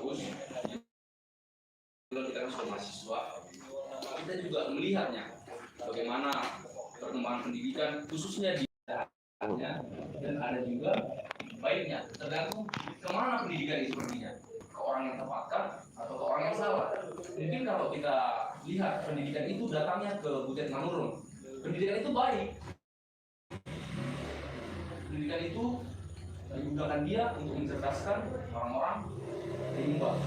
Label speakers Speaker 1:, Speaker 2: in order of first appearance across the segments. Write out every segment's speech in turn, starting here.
Speaker 1: bagus. Kalau kita kan sebagai mahasiswa, kita juga melihatnya bagaimana perkembangan pendidikan khususnya di daerahnya, dan ada juga baiknya, tergantung kemana pendidikan itu perginya, ke orang yang tepatkah atau ke orang yang salah. Mungkin kalau kita lihat pendidikan itu datangnya ke Butet Manurung, pendidikan itu baik, pendidikan itu digunakan dia untuk mencerdaskan orang-orang rimba.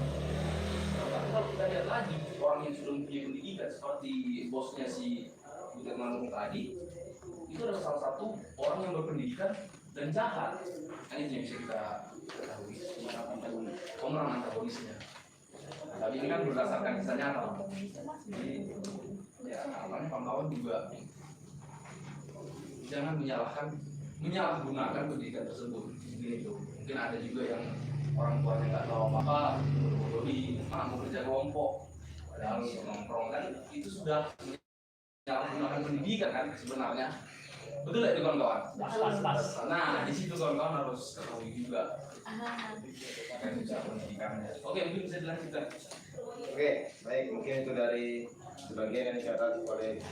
Speaker 1: Tapi kalau kita lihat lagi orang yang sudah mempunyai pendidikan seperti bosnya si Butet Manurung tadi, itu adalah salah satu orang yang berpendidikan dan jahat. Nah, itu yang bisa kita ketahui pemeran antagonisnya. Tapi ini kan berdasarkan kisah nyata. Jadi ya apalagi kawan-kawan juga jangan menyalahgunakan pendidikan tersebut. Gitu. Mungkin ada juga yang orang tuanya nggak tahu apa-apa, bodoh di mau kerja kelompok, padahal nongkrong kan itu sudah menyalahgunakan pendidikan kan sebenarnya. Betul ya kawan-kawan?
Speaker 2: Pas.
Speaker 1: Nah, di situ kawan-kawan harus ketahui juga kan pendidikannya. Oke, mungkin bisa dilanjutkan.
Speaker 3: Oke, baik, mungkin itu dari sebagian yang dicatat oleh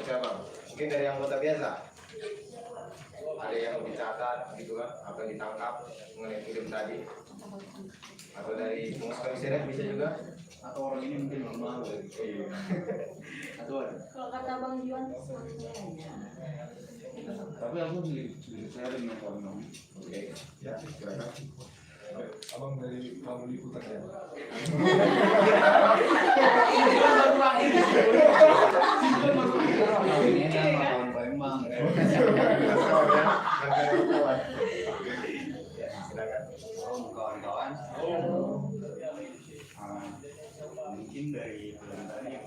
Speaker 3: siapa? Mungkin dari anggota biasa. Ada yang dicatat gitu kan, apa yang ditangkap mengenai film tadi. Atau dari pengurus komisioner bisa juga.
Speaker 1: Atau orang ini mungkin normal. Atau ada.
Speaker 4: Kalau kata Bang Juan semuanya.
Speaker 1: Tapi aku sedikit sharing ya kawan-kawan.
Speaker 3: Oke, ya, silakan.
Speaker 5: Abang dari Bang Liputan ya.
Speaker 1: Ini kawan Palembang.
Speaker 3: Ya, silakan.
Speaker 1: Kawan-kawan. Mungkin dari film tadi yang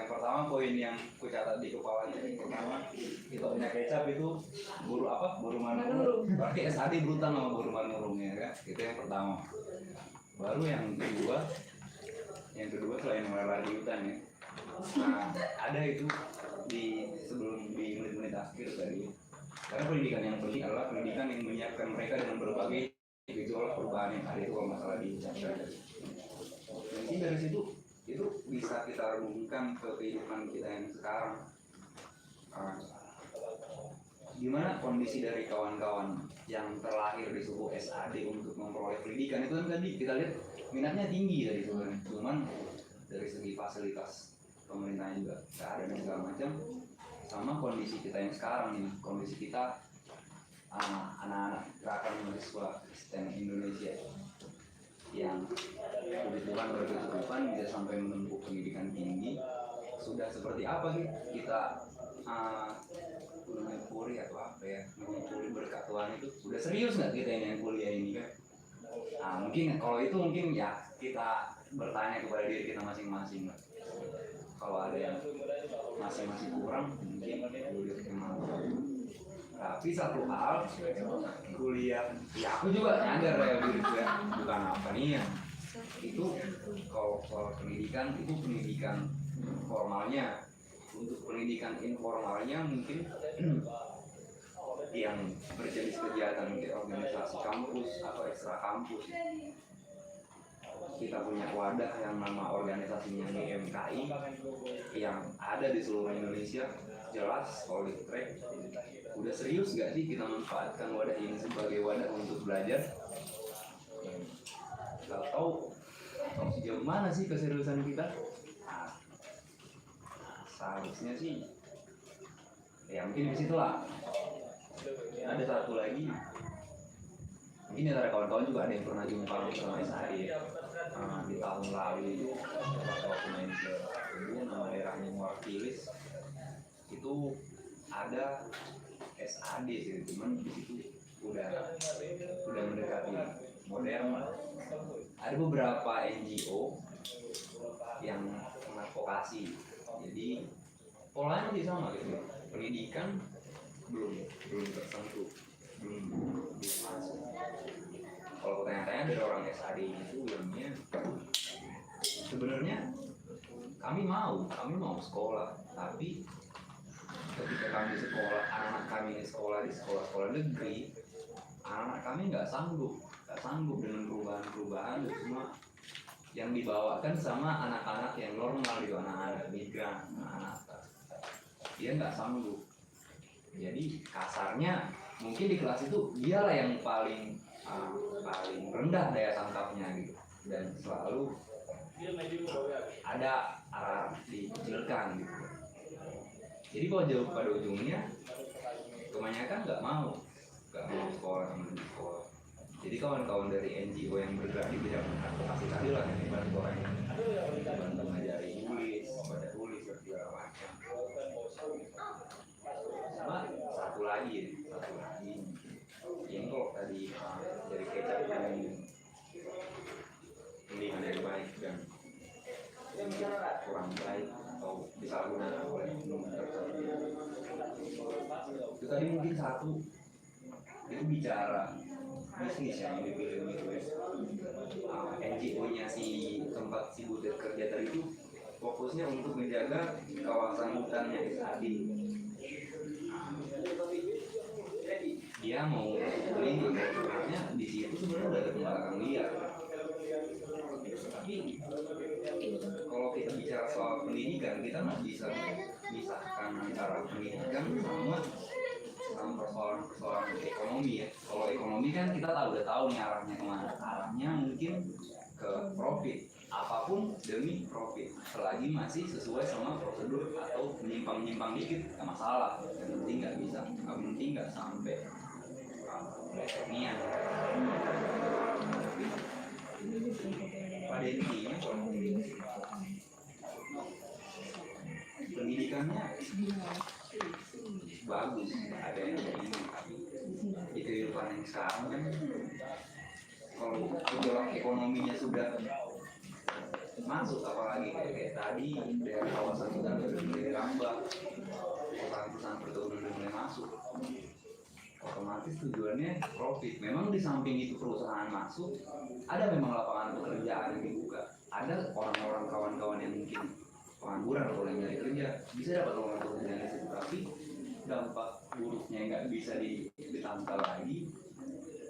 Speaker 1: pertama poin yang ku catat di kepala ini pertama itu punya kecap itu guru apa? Guru Manurung. Berarti SAD berutang sama guru Manurung ya kan? Itu yang pertama. Baru yang kedua selain meleleh di hutan ya. Nah, ada itu sebelum di menit-menit akhir tadi. Karena pendidikan yang penting adalah pendidikan yang menyiapkan mereka dengan berbagai gejolak perubahan yang ada itu kalau masalah di masyarakat. Mungkin dari situ itu bisa kita renungkan ke kehidupan kita yang sekarang. Gimana kondisi dari kawan-kawan yang terlahir di suku SAD untuk memperoleh pendidikan itu kan tadi kita lihat minatnya tinggi dari sebenarnya, cuman dari segi fasilitas pemerintahnya juga nggak ada dan segala macam. Sama kondisi kita yang sekarang ini, kondisi kita anak-anak gerakan mahasiswa STEM Indonesia yang kebutuhan berkecukupan bisa sampai menempuh pendidikan tinggi, sudah seperti apa sih kita menyempuri atau apa ya, menyempuri berkat Tuhan itu sudah serius nggak kita ini yang kuliah ini kan? Mungkin kalau itu mungkin ya kita bertanya kepada diri kita masing-masing lah. Kalau ada yang masih kurang mungkin kuliah kemana. Tapi satu hal kuliah, ya aku juga nyadar ya diriku ya, bukan apa nih ya. Itu kalau pendidikan itu pendidikan formalnya. Untuk pendidikan informalnya mungkin yang berjenis kegiatan di organisasi kampus atau ekstra kampus. Kita punya wadah yang nama organisasinya GMKI yang ada di seluruh Indonesia. Jelas Politrek udah serius gak sih kita manfaatkan wadah ini sebagai wadah untuk belajar? Gak tahu sejauh mana sih keseriusan kita? Seharusnya sih ya mungkin di situlah. Ada satu lagi, mungkin antara kawan-kawan juga ada yang pernah jumpa sama SAD ya. Di tahun lalu itu waktu main ke Kebun, nama daerahnya Muartilis itu ada SAD sih, cuman di situ udah mendekati modern. Ada beberapa NGO yang mengadvokasi. Jadi polanya sih sama gitu. Pendidikan belum tersentuh, belum masuk. Kalau tanya-tanya dari orang SAD itu bilangnya sebenarnya kami mau sekolah, tapi ketika kami sekolah, anak-anak kami sekolah di sekolah negeri, anak-anak kami nggak sanggup dengan perubahan-perubahan, cuma yang dibawakan sama anak-anak yang normal gitu, anak-anak migran, anak-anak dia nggak sanggup. Jadi kasarnya mungkin di kelas itu dialah yang paling rendah daya tangkapnya gitu, dan selalu ada arah dikecilkan gitu. Jadi kalau jauh pada ujungnya kebanyakan nggak mau sekolah sama di sekolah. Jadi kawan-kawan dari NGO yang bergerak di bidang advokasi tadi lah yang bantu orang yang bantu ngajari tulis, baca tulis segala macam. Sama satu lagi yang kok tadi dari kecap pilihan yang baik dan kurang baik atau disalahgunakan oleh oknum tertentu. Itu tadi mungkin satu itu bicara bisnis yang dipilih itu NGO-nya si tempat si Butet kerja tadi itu fokusnya untuk menjaga kawasan hutannya SAD. Dia mau melindungi karena di situ sebenarnya udah ada pembakaran liar. Tapi kalau kita bicara soal pendidikan, kita nggak bisa memisahkan antara pendidikan sama persoalan ekonomi ya. Kalau ekonomi kan kita udah tahu nih arahnya kemana. Arahnya mungkin ke profit, apapun demi profit. Selagi masih sesuai sama prosedur atau menyimpang dikit, nggak masalah. Yang penting nggak sampai perekonomian. Pada intinya pendidikannya bagus, ada yang ini di kehidupan yang sekarang kan kalau gejolak ekonominya sudah masuk, apalagi kayak tadi daerah kawasan sudah mulai rambah, perusahaan perkebunan sudah mulai masuk, otomatis tujuannya profit. Memang di samping itu perusahaan masuk, ada memang lapangan pekerjaan yang dibuka, ada orang-orang kawan-kawan yang mungkin pengangguran atau yang nyari kerja bisa dapat lapangan pekerjaan di situ, tapi dampak buruknya nggak bisa ditangkal lagi.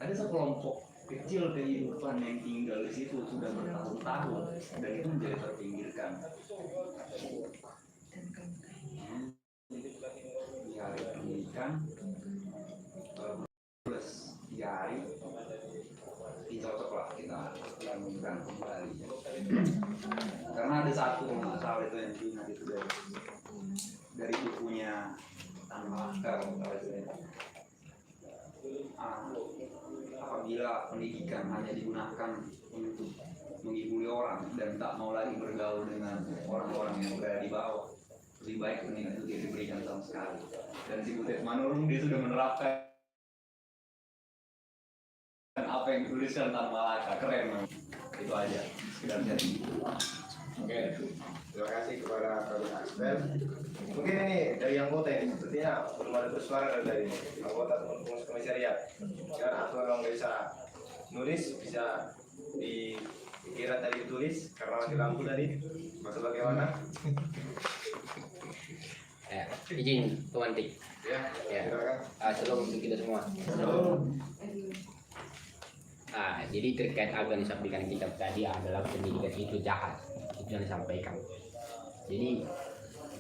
Speaker 1: Ada sekelompok kecil kehidupan yang tinggal di situ sudah bertahun-tahun dan itu menjadi terpinggirkan. Di hari pendidikan plus 3 hari dicocoklah kita lakukan kembali. Karena ada satu masalah itu yang diingat itu dari bukunya tanpa akar, apabila pendidikan hanya digunakan untuk menghiburi orang dan tak mau lagi bergaul dengan orang-orang yang berada di bawah, lebih baik pendidikan itu tidak diberikan sama sekali. Dan si Butet Manurung dia sudah menerapkan apa yang dituliskan tanpa Malaka, keren. Itu aja sekedar jadi.
Speaker 3: Oke, terima kasih kepada Pak Asbel. Mungkin ini dari anggota ini, sepertinya belum ada bersuara dari anggota teman-teman komisariat. Dan atau memang bisa nulis, bisa dikira tadi ditulis karena mati lampu tadi. Masuk bagaimana?
Speaker 2: Ya, izin Tuan Tik.
Speaker 3: Ya, silakan.
Speaker 2: Shalom untuk kita semua. Jadi terkait apa yang disampaikan kitab tadi adalah pendidikan itu jahat, itu yang disampaikan. Jadi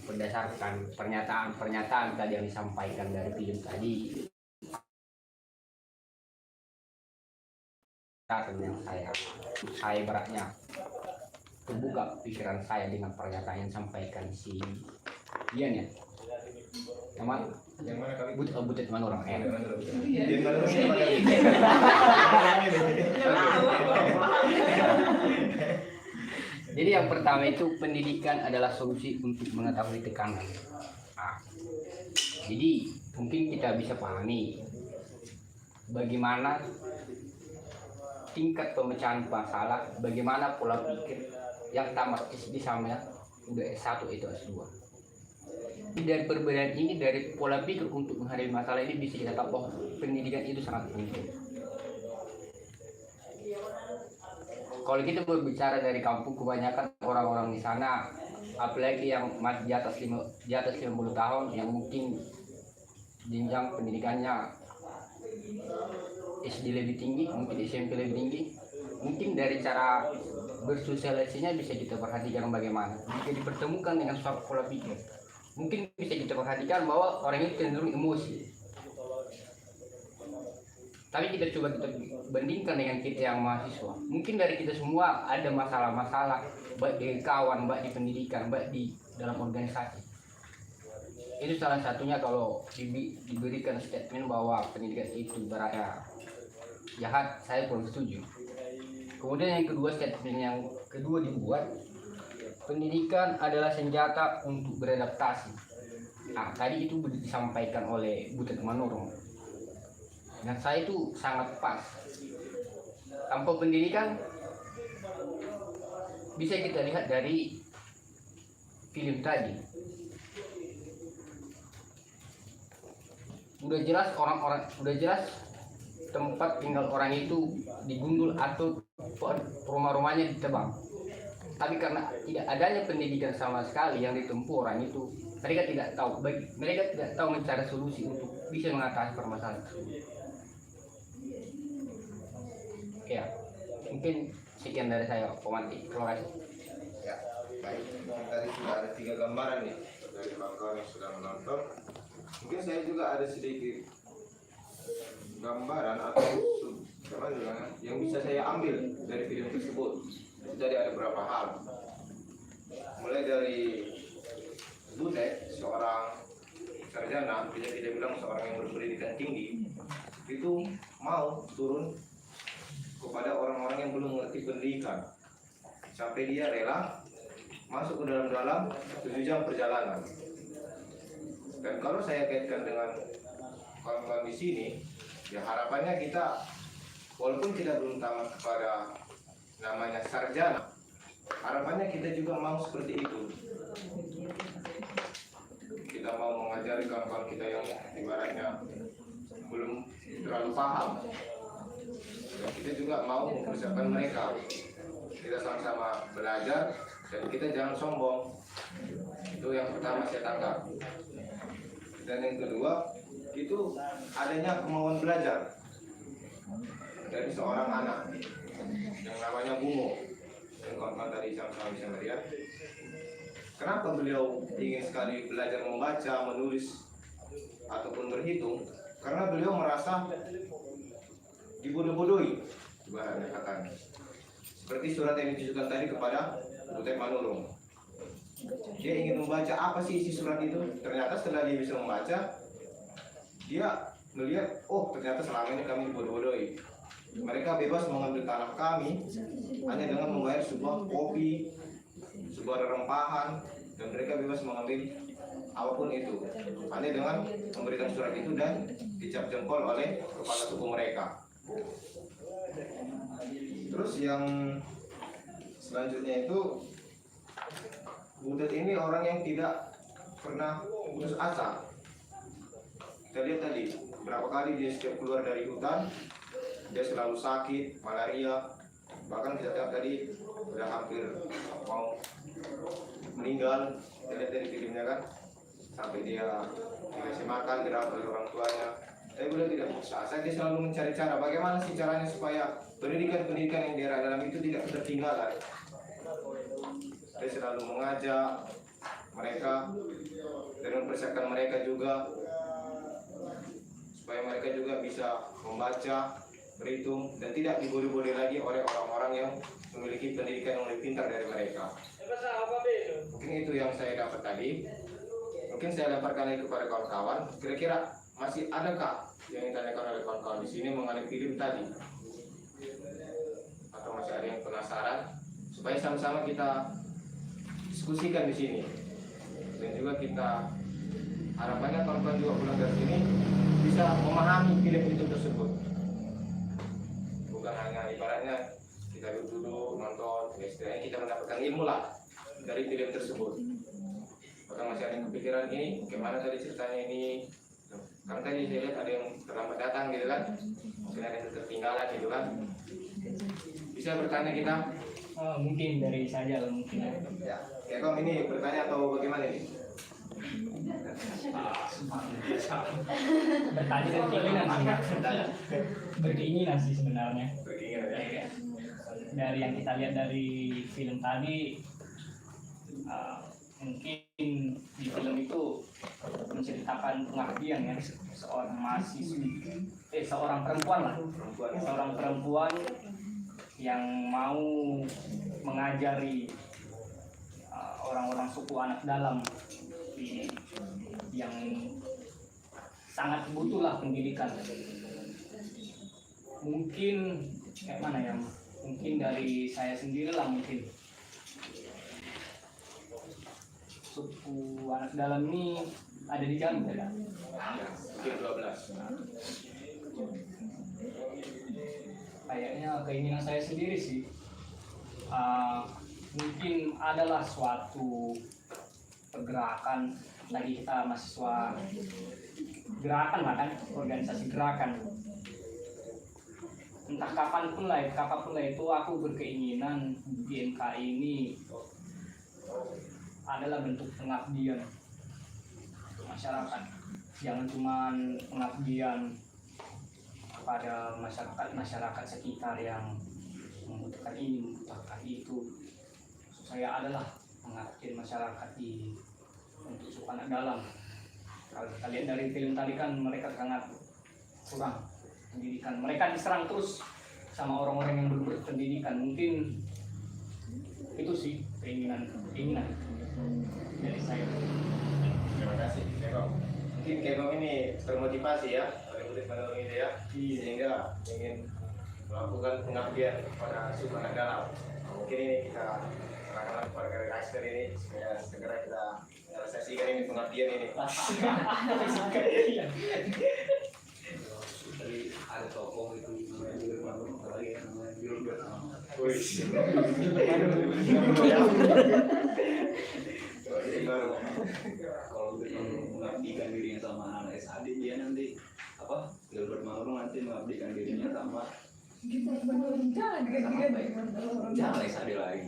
Speaker 2: berdasarkan pernyataan tadi yang disampaikan dari film tadi, dengan saya beratnya terbuka pikiran saya dengan pernyataan yang disampaikan si Ian ya. Yang mana kali? Butet Manurung. Jadi yang pertama itu pendidikan adalah solusi untuk mengetahui tekanan. Jadi mungkin kita bisa pahami bagaimana tingkat pemecahan masalah, bagaimana pola pikir yang tamat SD sama udah S1 itu S2. Dari perbedaan ini, dari pola pikir untuk menghadapi masalah ini bisa kita tahu bahwa pendidikan itu sangat penting. Kalau kita berbicara dari kampung, kebanyakan orang-orang di sana, apalagi yang masih di atas 50 tahun, yang mungkin jenjang pendidikannya SD lebih tinggi, mungkin SMP lebih tinggi, mungkin dari cara bersosialisasinya bisa kita perhatikan bagaimana jika dipertemukan dengan suatu pola pikir. Mungkin bisa kita perhatikan bahwa orang itu cenderung emosi. Tapi kita bandingkan dengan kita yang mahasiswa. Mungkin dari kita semua ada masalah-masalah, baik di kawan, baik di pendidikan, baik di dalam organisasi. Itu salah satunya kalau diberikan statement bahwa pendidikan itu berada jahat, saya kurang setuju. Kemudian yang kedua, statement yang kedua dibuat, pendidikan adalah senjata untuk beradaptasi. Nah, tadi itu disampaikan oleh Butet Manurung. Dan saya itu sangat pas. Tanpa pendidikan bisa kita lihat dari film tadi. Udah jelas tempat tinggal orang itu digundul atau rumah-rumahnya ditebang. Tapi karena tidak adanya pendidikan sama sekali yang ditempuh orang itu, mereka tidak tahu mencari solusi untuk bisa mengatasi permasalahan tersebut. Ya, mungkin sekian dari saya, Komanti. Terima kasih.
Speaker 3: Ya, baik. Tadi sudah ada 3 gambaran nih dari kawan-kawan yang sudah menonton. Mungkin saya juga ada sedikit gambaran atau yang bisa saya ambil dari film tersebut. Jadi ada beberapa hal. Mulai dari Butet, seorang sarjana, bisa kita bilang seorang yang berpendidikan tinggi, itu mau turun kepada orang-orang yang belum mengerti pendidikan, sampai dia rela masuk ke dalam 7 jam perjalanan. Dan kalau saya kaitkan dengan kawan-kawan di sini, ya harapannya kita walaupun kita belum tamat kepada namanya sarjana, harapannya kita juga mau seperti itu. Kita mau mengajari kawan-kawan kita yang ibaratnya belum terlalu paham. Dan kita juga mau mempersiapkan mereka. Kita sama-sama belajar dan kita jangan sombong. Itu yang pertama saya tangkap. Dan yang kedua, itu adanya kemauan belajar dari seorang anak yang namanya Bungo. Dan kawan-kawan tadi sama-sama bisa melihat kenapa beliau ingin sekali belajar membaca, menulis ataupun berhitung, karena beliau merasa dibodoh-bodohi, ibaratnya katanya. Seperti surat yang ditujukan tadi kepada Butet Manurung. Dia ingin membaca apa sih isi surat itu. Ternyata setelah dia bisa membaca, dia melihat, oh ternyata selama ini kami dibodoh-bodohi. Mereka bebas mengambil tanah kami hanya dengan membayar sebuah kopi, sebuah rempahan, dan mereka bebas mengambil apapun itu hanya dengan memberikan surat itu dan dicap jempol oleh kepala suku mereka. Terus yang selanjutnya itu, Butet ini orang yang tidak pernah putus asa. Kita lihat tadi berapa kali dia setiap keluar dari hutan, dia selalu sakit, malaria. Bahkan kita lihat tadi sudah hampir mau meninggal. Kita lihat dari filmnya kan, sampai dia dikasih makan dirawat oleh orang tuanya. Tapi beliau tidak putus asa, dia selalu mencari cara bagaimana sih caranya supaya pendidikan yang dia dalam itu tidak ketertinggalan. Dia selalu mengajak mereka dan mempersiapkan mereka juga supaya mereka juga bisa membaca, berhitung, dan tidak dibodoh-bodohi lagi oleh orang-orang yang memiliki pendidikan yang lebih pintar dari mereka. Mungkin itu yang saya dapat tadi. Mungkin saya lemparkan lagi kepada kawan-kawan. Kira-kira masih adakah yang ditanyakan oleh kawan-kawan di sini mengenai film tadi? Atau masih ada yang penasaran? Supaya sama-sama kita diskusikan di sini. Dan juga kita harapannya kawan-kawan juga pulang dari sini bisa memahami film itu tersebut. Bukan hanya ibaratnya kita duduk nonton, istilahnya kita mendapatkan ilmu lah dari film tersebut. Bahkan masih ada yang kepikiran ini, gimana tadi ceritanya ini? Karena tadi saya lihat ada yang terlambat datang gitu kan, mungkin ada yang ketinggalan gitu kan. Bisa bertanya kita?
Speaker 6: Mungkin dari saja mungkin.
Speaker 3: Ya Kom, ini bertanya atau bagaimana ini?
Speaker 6: Bertanya dan keinginan sih. Berkeinginan sih sebenarnya.
Speaker 3: Beringat ya.
Speaker 6: dari yang kita lihat dari film tadi, mungkin di film itu menceritakan pengabdian ya seorang mahasiswi, seorang perempuan lah, seorang perempuan yang mau mengajari orang-orang suku anak dalam yang sangat butuhlah pendidikan. Mungkin kayak mana ya? Mungkin dari saya sendiri lah, mungkin suku anak dalam ini ada di Jambi ya?
Speaker 3: Mungkin 12.
Speaker 6: Kayaknya keinginan saya sendiri sih, mungkin adalah suatu pergerakan, lagi kita mahasiswa gerakan lah kan, organisasi gerakan. Entah kapanpun lah itu aku berkeinginan BMK ini adalah bentuk pengabdian untuk masyarakat. Jangan cuma pengabdian kepada masyarakat sekitar yang membutuhkan ini, membutuhkan itu. Maksud saya adalah mengabdi masyarakat untuk suku anak dalam. Kalau kita lihat dari film tadi kan mereka sangat kurang pendidikan. Mereka diserang terus sama orang-orang yang berpendidikan. Mungkin itu sih keinginan dari saya.
Speaker 3: Terima kasih, Kegong. Mungkin Kegong ini termotivasi ya oleh murid penolong ini ya, sehingga ingin melakukan pengabdian kepada suku anak dalam. Mungkin ini kita serahkan kepada Kaiser ini supaya segera kita realisasikan ini pengabdian ini.
Speaker 1: Tadi ada tokoh itu namanya juga Manurung, ada lagi yang namanya Gilbert.
Speaker 3: Wih.
Speaker 1: Kalau mengabdikan dirinya sama anak SAD, dia nanti apa? Gilbert Manurung nanti mengabdikan dirinya sama jangan SAD lagi.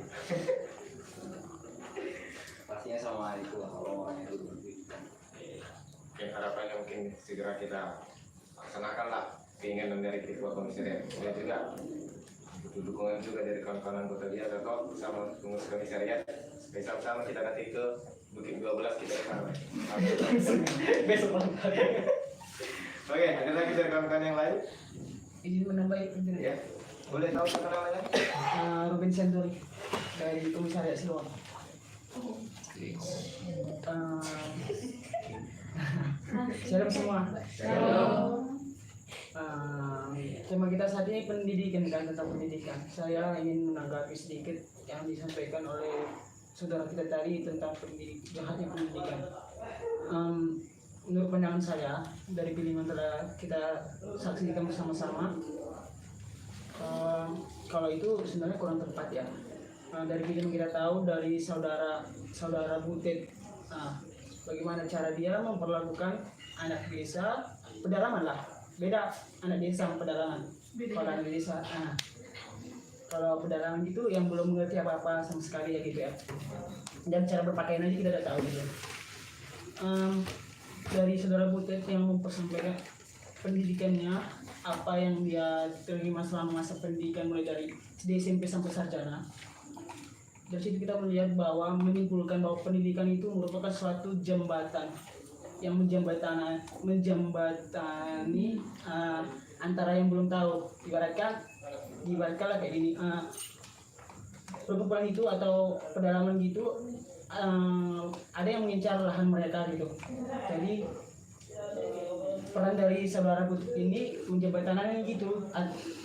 Speaker 1: Pastinya sama itu lah kalau orangnya itu berpendidikan.
Speaker 3: Mungkin harapannya mungkin segera kita laksanakan lah keinginan dari ketua komisariat. Dan juga butuh dukungan juga dari kawan-kawan anggota dia atau sama pengurus komisariat. Supaya sama-sama kita nanti ke Bukit 12 kita ke sana.
Speaker 6: Besok
Speaker 3: Oke, ada lagi dari kawan-kawan yang lain?
Speaker 7: Izin menambahi penjelasan.
Speaker 3: Ya, boleh tahu siapa namanya?
Speaker 7: Ruben Sandori dari Komisariat Siloam. Shalom semua. Tema kita saat ini pendidikan kan, tentang pendidikan. Saya ingin menanggapi sedikit yang disampaikan oleh saudara kita tadi tentang jahatnya pendidikan. Menurut pandangan saya dari film yang telah kita saksikan bersama-sama, kalau itu sebenarnya kurang tepat ya. Dari film kita tahu dari saudara Butet, bagaimana cara dia memperlakukan anak desa pedalaman lah. Beda anak desa sama pedalaman. Kalau anak desa, kalau pedalaman itu yang belum mengerti apa-apa sama sekali ya gitu ya. Dan cara berpakaian aja kita udah tahu gitu. Dari saudara Butet yang mempersampaikan pendidikannya, apa yang dia terima selama masa pendidikan mulai dari SD, SMP sampai sarjana. Dari situ kita melihat bahwa menyimpulkan bahwa pendidikan itu merupakan suatu jembatan yang menjembatani antara yang belum tahu. Ibaratkanlah kayak gini, perkumpulan itu atau pedalaman gitu, ada yang mengincar lahan mereka gitu. Jadi peran dari saudara Putih ini menjembatani gitu,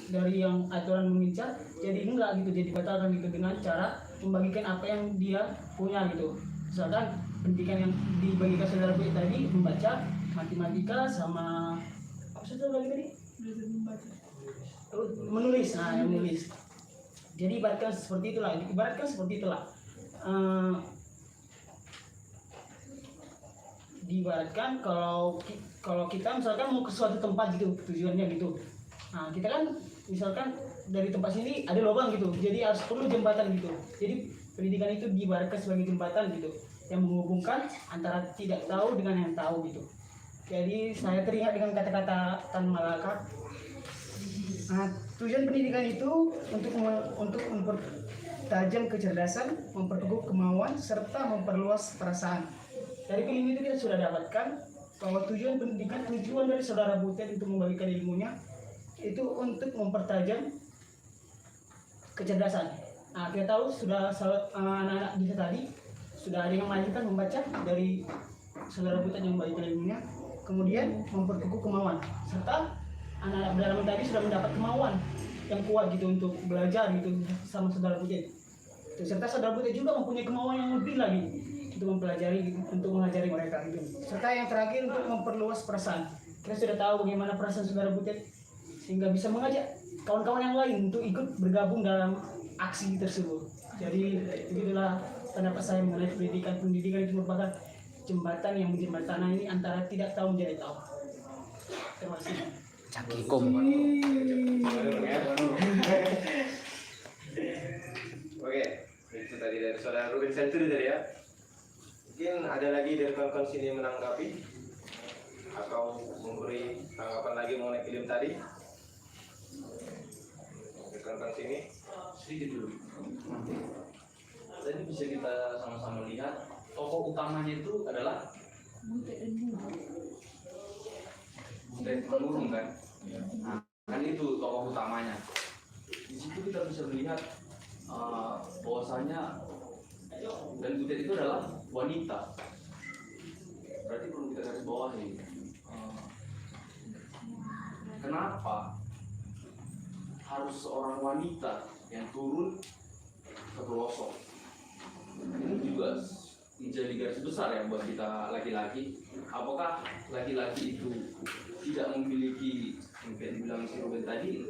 Speaker 7: dari yang aturan mengincar jadi enggak gitu, jadi batalkan gitu dengan cara membagikan apa yang dia punya gitu. Misalkan pendidikan yang dibagikan saudara Putih tadi membaca, matematika sama apa satu lagi tadi? Menulis, yang menulis. Jadi ibaratkan seperti itulah. Diibaratkan kalau kita misalkan mau ke suatu tempat gitu tujuannya gitu, kita kan misalkan dari tempat sini ada lubang gitu, jadi harus perlu jembatan gitu. Jadi pendidikan itu diibaratkan sebagai jembatan gitu yang menghubungkan antara tidak tahu dengan yang tahu gitu. Jadi saya teringat dengan kata-kata Tan Malaka, tujuan pendidikan itu untuk mempertajam kecerdasan, memperkuat kemauan, serta memperluas perasaan. Dari kelima itu kita sudah dapatkan bahwa tujuan pendidikan, tujuan dari saudara Butet untuk membagikan ilmunya itu untuk mempertajam kecerdasan. Nah, kita tahu sudah anak-anak bisa tadi sudah ada yang melanjutkan membaca dari saudara Butet yang membagikan ilmunya, kemudian memperkuat kemauan, serta anak-anak pedalaman tadi sudah mendapat kemauan yang kuat gitu untuk belajar gitu sama saudara Butet. Serta saudara Butet juga mempunyai kemauan yang lebih lagi untuk mempelajari, untuk mengajari mereka gitu. Serta yang terakhir untuk memperluas perasaan. Kita sudah tahu bagaimana perasaan saudara Butet sehingga bisa mengajak kawan-kawan yang lain untuk ikut bergabung dalam aksi tersebut. Jadi begitulah pendapat saya mengenai pendidikan. Pendidikan itu merupakan jembatan yang menjembatani ini antara tidak tahu menjadi tahu. Terima kasih.
Speaker 2: Cakikum.
Speaker 3: Oke, itu tadi dari saudara Ruben Senturi tadi ya. Mungkin ada lagi dari kawan-kawan sini menanggapi atau memberi tanggapan lagi mengenai film tadi. Kawan-kawan sini.
Speaker 1: Sedikit dulu. Tadi bisa kita sama-sama lihat tokoh utamanya itu adalah Butet Manurung kan? Nah, kan itu tokoh utamanya. Di situ kita bisa melihat bahwasanya dan Butet itu adalah wanita. Berarti perlu kita garis bawahi. Kenapa harus seorang wanita yang turun ke pelosok? Ini juga menjadi garis besar ya buat kita laki-laki. Apakah laki-laki itu tidak memiliki, mungkin bilang si Ruben tadi,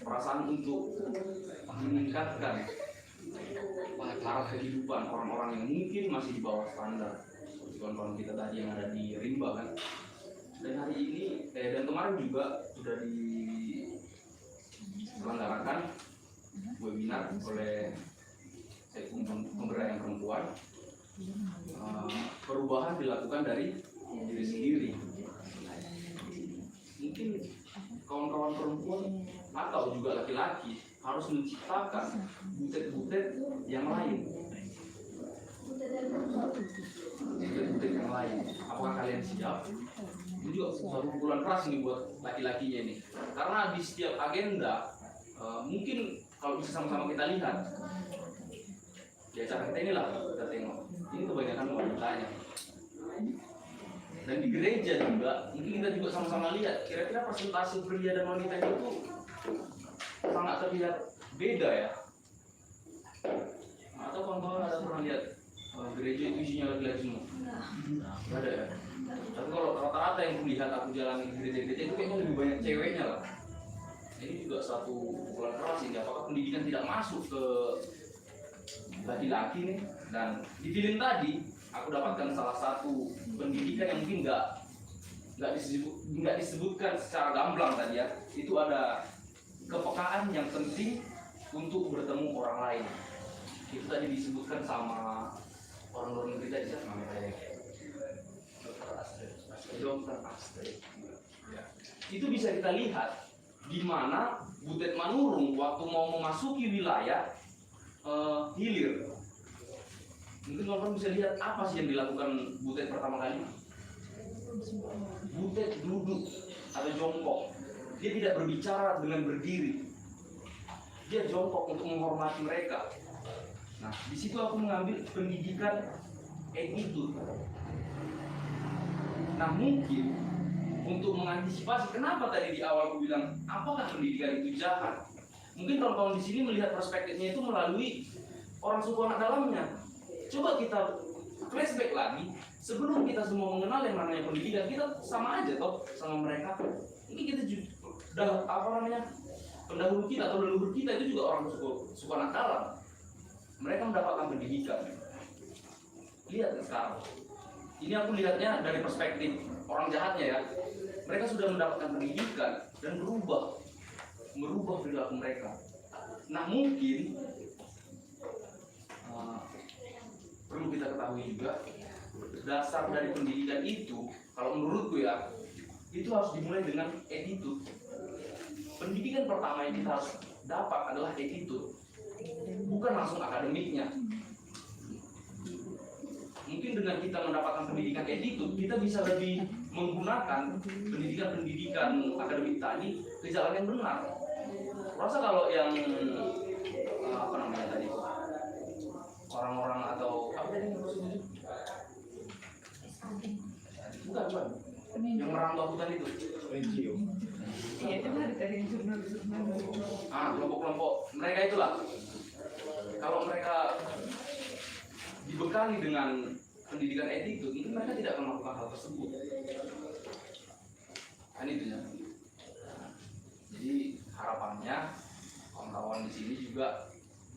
Speaker 1: perasaan untuk meningkatkan taraf kehidupan orang-orang yang mungkin masih di bawah standar, kawan-kawan kita tadi yang ada di Rimba kan. Dan hari ini dan kemarin juga sudah diselenggarakan webinar oleh Sekum Pemberdayaan Perempuan. Perubahan dilakukan dari diri sendiri. Mungkin kawan-kawan perempuan atau juga laki-laki harus menciptakan butet-butet yang lain. Butet-butet yang lain. Apakah kalian siap? Ini juga satu pukulan keras nih buat laki-lakinya nih. Karena di setiap agenda mungkin kalau bisa sama-sama kita lihat di acara kita inilah kita tengok ini kebanyakan wanitanya. Dan di gereja juga mungkin kita juga sama-sama lihat kira-kira persentase pria dan wanita itu sangat terlihat beda ya. Atau kawan-kawan ada pernah lihat gereja itu isinya laki-laki semua? Nggak ada ya. Tapi kalau rata-rata yang kulihat aku jalan di gereja-gereja itu kayaknya lebih banyak ceweknya lah. Ini juga satu pukulan keras ini. Apakah pendidikan tidak masuk ke laki-laki nih? Dan di film tadi aku dapatkan salah satu pendidikan yang mungkin nggak disebutkan secara gamblang tadi ya. Itu ada kepekaan yang penting untuk bertemu orang lain. Itu tadi disebutkan sama orang luar negeri tadi siapa namanya? Dr. Astrid. Ya. Itu bisa kita lihat di mana Butet Manurung waktu mau memasuki wilayah hilir. Mungkin kawan-kawan bisa lihat apa sih yang dilakukan Butet pertama kali? Butet duduk atau jongkok. Dia tidak berbicara dengan berdiri. Dia jongkok untuk menghormati mereka. Nah, di situ aku mengambil pendidikan attitude. Nah, mungkin untuk mengantisipasi kenapa tadi di awal aku bilang apakah pendidikan itu jahat? Mungkin kawan-kawan di sini melihat perspektifnya itu melalui orang suku anak dalamnya. Coba kita flashback lagi sebelum kita semua mengenal yang namanya pendidikan, kita sama aja toh sama mereka. Ini kita juga pendahulu kita atau leluhur kita itu juga orang suku anak dalam. Mereka mendapatkan pendidikan. Lihat sekarang. Ini aku lihatnya dari perspektif orang jahatnya ya. Mereka sudah mendapatkan pendidikan dan merubah perilaku mereka. Nah mungkin perlu kita ketahui juga dasar dari pendidikan itu, kalau menurutku ya, itu harus dimulai dengan attitude. pendidikan pertama yang kita harus dapat adalah attitude, bukan langsung akademiknya. Mungkin dengan kita mendapatkan pendidikan attitude, kita bisa lebih menggunakan pendidikan akademik tadi ke jalan yang benar. Rasa kalau yang apa namanya tadi, orang-orang atau apa tadi bukan yang merantau hutan itu,
Speaker 3: NGO.
Speaker 8: Iya, itu kan dari jurnal-jurnal.
Speaker 1: kelompok-kelompok mereka itulah. Kalau mereka dibekali dengan pendidikan attitude, mungkin mereka tidak akan melakukan hal tersebut. Kan itu ya. Jadi harapannya kawan-kawan di sini juga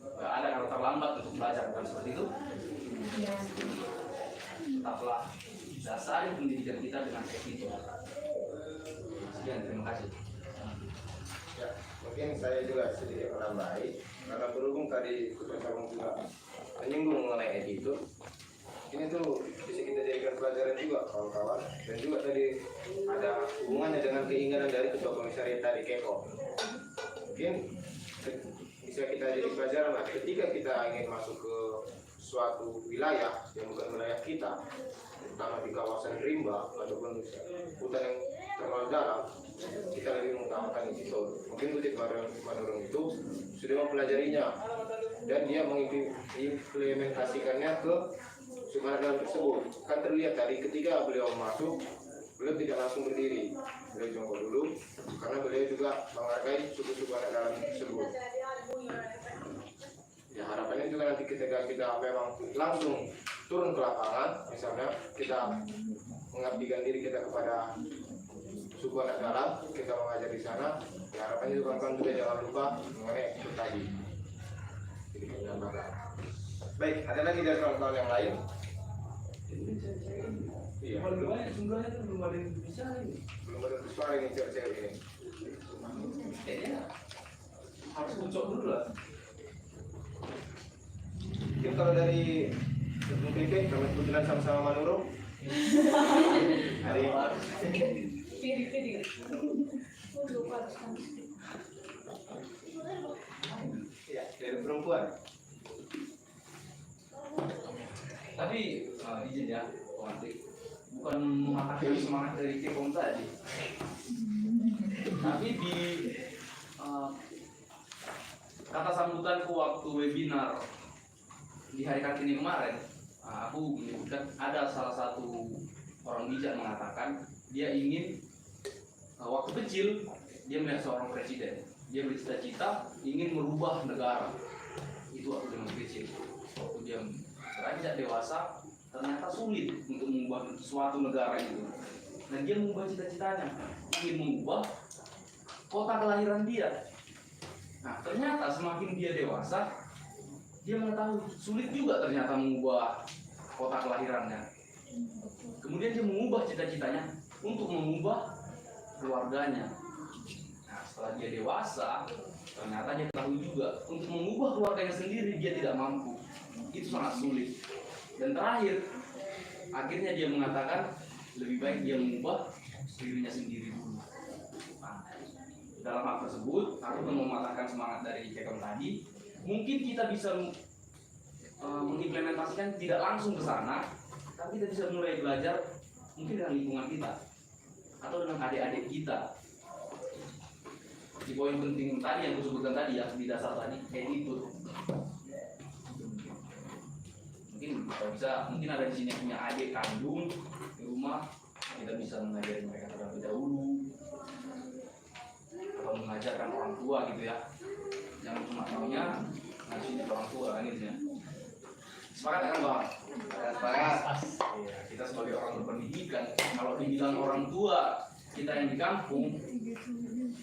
Speaker 1: nggak ada kata terlambat untuk belajar, bukan seperti itu. Tetaplah dasari pendidikan kita dengan attitude. Sekian, terima kasih.
Speaker 3: Ya, mungkin saya juga sedikit menambahi karena berhubung tadi Ketua Cabang juga menyinggung mengenai attitude. Ini tuh bisa kita jadikan pelajaran juga kawan-kawan, dan juga tadi ada hubungannya dengan keinginan dari Ketua Komisariat tadi Keko. Mungkin bisa kita jadi pelajaran lah ketika kita ingin masuk ke suatu wilayah yang bukan wilayah kita, terutama di kawasan rimba ataupun hutan yang terlalu dalam, kita lebih mengutamakan itu. Mungkin Bukit Manurung itu sudah mempelajarinya dan dia mengimplementasikannya ke Sumatera Dalam tersebut. Kan terlihat tadi ketika beliau masuk, beliau tidak langsung berdiri, beliau jongkok dulu karena beliau juga menghargai suku-suku anak dalam tersebut. Ya, harapannya juga nanti ketika kita memang langsung turun ke lapangan, misalnya kita mengabdikan diri kita kepada suku anak dalam, kita mengajar di sana, ya harapannya juga kawan juga jangan lupa mengenai itu tadi. Jadi kita tambahkan. Baik, ada lagi dari kawan-kawan yang lain? Iya, belum ada yang bersuara ini cewek-cewek ini.
Speaker 1: Harus ucap dulu lah.
Speaker 3: Mungkin kalau dari PP, kami kebetulan sama-sama Manurung. Hari
Speaker 8: Pilih-pilih.
Speaker 3: ya, dari perempuan.
Speaker 1: Tapi izin ya, nanti bukan mematahkan semangat dari Kekom tadi. Tapi di kata sambutanku waktu webinar di hari Kartini kemarin, aku menyebutkan ada salah satu orang bijak mengatakan dia ingin waktu kecil dia melihat seorang presiden, dia bercita-cita ingin merubah negara. Itu waktu dia masih kecil. Waktu dia beranjak dewasa ternyata sulit untuk mengubah suatu negara itu, dan dia mengubah cita-citanya, ingin mengubah kota kelahiran dia. Nah, ternyata semakin dia dewasa, dia mengetahui sulit juga ternyata mengubah kota kelahirannya. Kemudian dia mengubah cita-citanya untuk mengubah keluarganya. Nah, setelah dia dewasa, ternyata dia tahu juga untuk mengubah keluarganya sendiri dia tidak mampu. Itu sangat sulit. Dan terakhir, akhirnya dia mengatakan lebih baik dia mengubah dirinya sendiri dulu. Nah, dalam hal tersebut, aku pun mematahkan semangat dari Kekom tadi. Mungkin kita bisa mengimplementasikan tidak langsung ke sana, tapi kita bisa mulai belajar mungkin dengan lingkungan kita atau dengan adik-adik kita. Di poin penting tadi yang aku sebutkan tadi ya, di dasar tadi, kayak itu. Mungkin ada di sini yang punya adik kandung di rumah, kita bisa mengajari mereka terlebih dahulu atau mengajarkan orang tua gitu ya. Jangan cuma taunya ngasih dari orang tua kan gitu ya. Sepakat kan Bang? Sepakat. Iya, kita sebagai orang berpendidikan, kalau dibilang orang tua kita yang di kampung,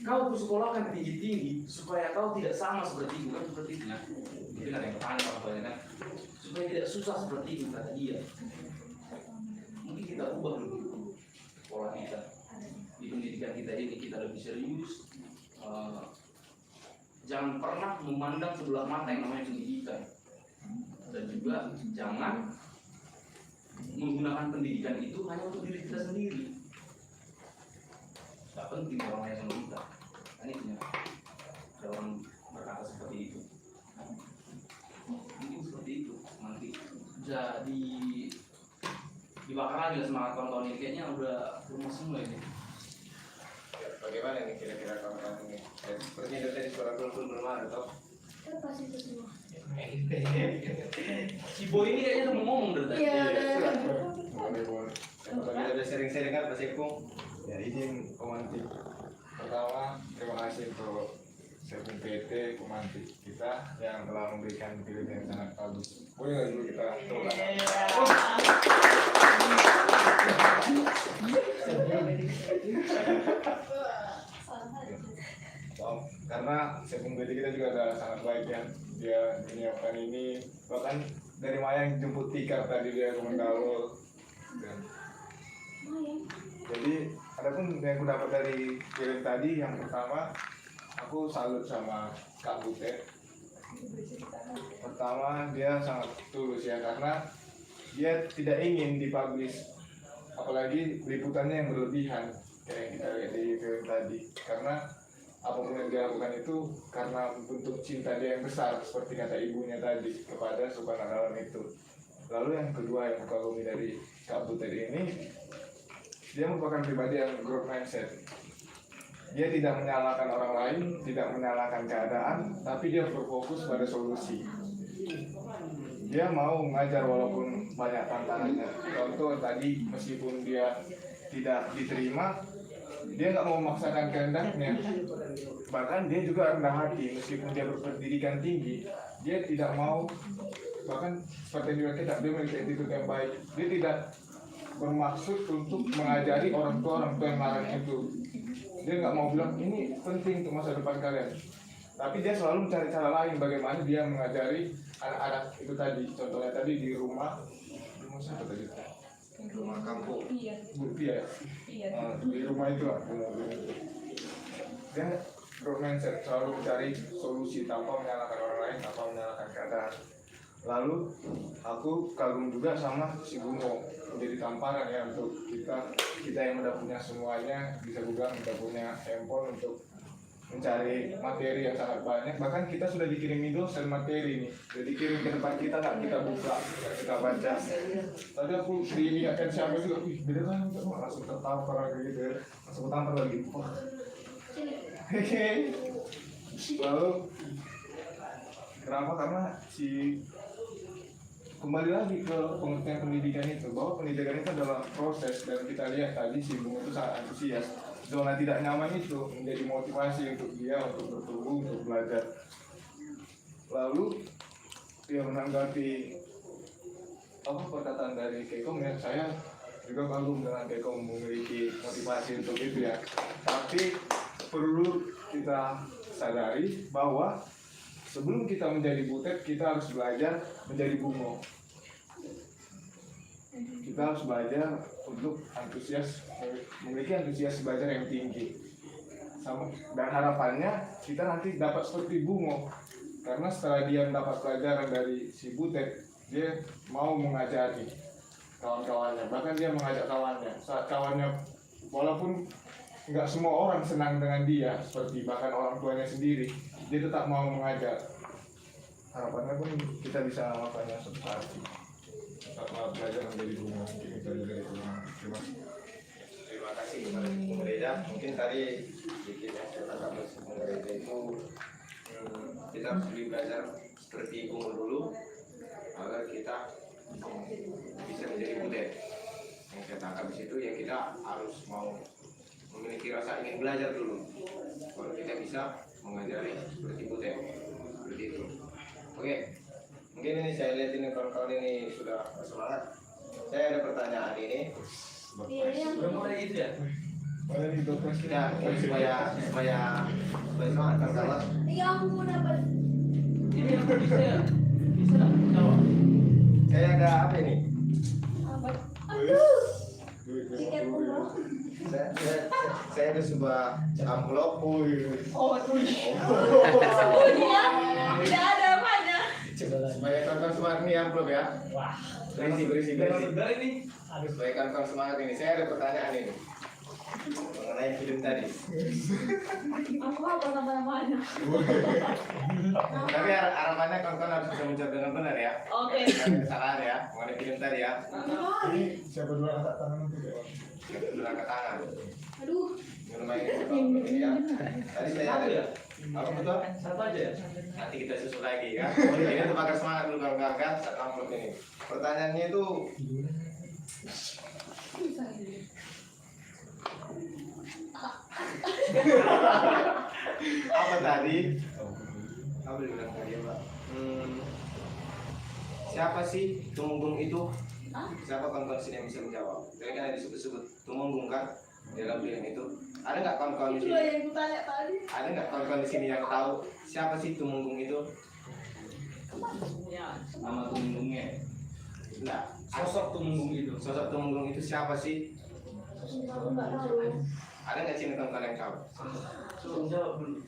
Speaker 1: kau sekolahkan tinggi-tinggi supaya kau tidak sama seperti itu, kan seperti itu ya. Mungkin ada yang bertanya orang tuanya kan, supaya tidak susah seperti itu kata dia. Mungkin kita ubah dulu pola kita di pendidikan kita ini, kita lebih serius. Jangan pernah memandang sebelah mata yang namanya pendidikan, dan juga jangan menggunakan pendidikan itu hanya untuk diri kita sendiri. Tidak penting orang lain sama kita. Anehnya ada orang berkata seperti itu. Mungkin seperti itu nanti bisa dibakar lagi lah semangat kawan-kawan ini, kayaknya udah lemes semua ini.
Speaker 3: Bagaimana nih kira-kira kawan-kawan ini? Seperti itu tadi suara telepon belum ada toh?
Speaker 4: Lepas itu semua.
Speaker 1: Si Boy ini kayaknya udah mau ngomong dari tadi.
Speaker 4: Iya, udah.
Speaker 3: Boleh. Kita udah sering-sering kan Pak Sekung?
Speaker 5: Ya izin pemantik. Pertama terima kasih untuk Sekung PT pemantik kita yang telah memberikan film yang sangat bagus. Boleh nggak dulu kita tepuk tangan? Karena Sekung PT kita juga ada sangat baik ya. Dia menyiapkan ini, bahkan dari Mayang jemput tikar tadi dia ke Mendalo. Dan jadi adapun yang aku dapat dari film tadi, yang pertama aku salut sama Kak Butet. Pertama dia sangat tulus ya, karena dia tidak ingin dipublish, apalagi liputannya yang berlebihan kayak yang kita lihat di film tadi. Karena apapun yang dia lakukan itu karena bentuk cinta dia yang besar, seperti kata ibunya tadi kepada Subhana Alam itu. Lalu yang kedua yang aku kagumi dari Kak Butet ini, dia merupakan pribadi yang growth mindset. Dia tidak menyalahkan orang lain, tidak menyalahkan keadaan, tapi dia berfokus pada solusi. Dia mau mengajar walaupun banyak tantangannya. Contoh tadi, meskipun dia tidak diterima, dia nggak mau memaksakan kehendaknya. Bahkan dia juga rendah hati, meskipun dia berpendidikan tinggi, dia tidak mau, bahkan seperti yang kita, dia memiliki attitude yang baik. Dia tidak bermaksud untuk mengajari orang tua yang larang itu. Dia nggak mau bilang ini penting untuk masa depan kalian, tapi dia selalu mencari cara lain bagaimana dia mengajari anak-anak itu tadi. Contohnya tadi di rumah siapa tadi?
Speaker 3: Rumah kampung.
Speaker 8: Iya.
Speaker 5: Bukti ya.
Speaker 8: Iya.
Speaker 5: Di rumah itu lah. Dia growth mindset, selalu mencari solusi tanpa menyalahkan orang lain, tanpa menyalahkan keadaan. Lalu aku kagum juga sama si Bungo, menjadi tamparan ya untuk kita yang udah punya semuanya, bisa juga udah punya handphone untuk mencari materi yang sangat banyak. Bahkan kita sudah dikirimi dosen materi nih, sudah dikirim ke tempat kita, nggak kita buka, nggak kita baca. Tadi aku diingatkan siapa juga, wih beda kan, langsung tertampar lagi gitu, langsung tertampar lagi. Wah. Lalu kenapa? Karena kembali lagi ke pengertian pendidikan itu, bahwa pendidikan itu adalah proses, dan kita lihat tadi si Bung itu sangat antusias. Zona tidak nyaman itu menjadi motivasi untuk dia untuk bertumbuh, untuk belajar. Lalu dia menanggapi perkataan dari Kekom ya, saya juga kagum dengan Kekom memiliki motivasi untuk itu ya. Tapi perlu kita sadari bahwa sebelum kita menjadi Butet, kita harus belajar menjadi Bungo. Kita harus belajar untuk memiliki antusias belajar yang tinggi. Dan harapannya kita nanti dapat seperti Bungo. Karena setelah dia mendapat pelajaran dari si Butet, dia mau mengajari kawan-kawannya. Bahkan dia mengajak kawannya. Saat kawannya, walaupun nggak semua orang senang dengan dia, seperti bahkan orang tuanya sendiri, dia tetap mau mengajar. Harapannya pun kita bisa melakukannya suatu saat. Tetap belajar menjadi Bungo.
Speaker 3: Terima kasih kepada Bung Gereja. Mungkin tadi sedikit yang saya tangkap Bung Gereja itu, kita harus belajar seperti Bungo dulu agar kita bisa menjadi Butet. Yang saya tangkap di situ ya, kita harus mau memiliki rasa ingin belajar dulu, baru kita bisa mengajari seperti Butet, seperti itu. Oke, mungkin ini saya lihat ini kawan-kawan ini sudah bersemangat. Saya ada pertanyaan ini.
Speaker 1: Belum mulai itu ya?
Speaker 5: Boleh didokter
Speaker 3: Ya, supaya semangat kawan-kawan.
Speaker 4: Iya, aku mau dapat.
Speaker 1: Ini yang bisa ya? Bisa nggak? Jawab.
Speaker 3: Saya ada apa ini?
Speaker 4: Apa? Aduh. Tiket umroh.
Speaker 3: Saya ada sebuah amplop.
Speaker 8: Oh dia tidak ada apanya.
Speaker 3: Supaya kawan-kawan semangat nih amplop ya.
Speaker 7: Wah,
Speaker 3: Berisi.
Speaker 1: Dari ini.
Speaker 3: Supaya kawan-kawan semangat ini. Saya ada pertanyaan ini. mengenai film tadi.
Speaker 4: Aku apa nama-namanya?
Speaker 3: Tapi harapannya kawan-kawan harus bisa menjawab dengan benar ya.
Speaker 8: Oke.
Speaker 3: Jangan kesalahan ya, mengenai film tadi ya.
Speaker 5: Ini siapa dulu angkat tangan untuk ya?
Speaker 3: Yang dulu angkat tangan.
Speaker 4: Aduh.
Speaker 3: Ini lumayan ini ya. Tadi saya ada. Apa betul?
Speaker 1: Satu aja ya?
Speaker 3: Nanti kita susul lagi kan. Ini untuk bakar semangat dulu kawan-kawan saat amplop ini. Pertanyaannya itu apa tadi? Apa dibilang tadi Mbak? Siapa sih Tumenggung itu? Siapa kawan-kawan sini yang bisa menjawab? Tadi kan ada disebut-sebut Tumenggung kan dalam film itu. Ada nggak kawan-kawan di
Speaker 4: Itu
Speaker 3: sini?
Speaker 4: yang aku tanya tadi.
Speaker 3: Ada nggak kawan-kawan di sini yang tahu siapa sih Tumenggung itu?
Speaker 6: Ya, nama Tumenggungnya.
Speaker 3: Nah,
Speaker 6: Sosok Tumenggung itu.
Speaker 3: sosok Tumenggung itu siapa sih?
Speaker 4: Aku nggak tahu.
Speaker 3: Ada nggak sini kawan-kawan yang tahu?
Speaker 1: Suruh jawab dulu.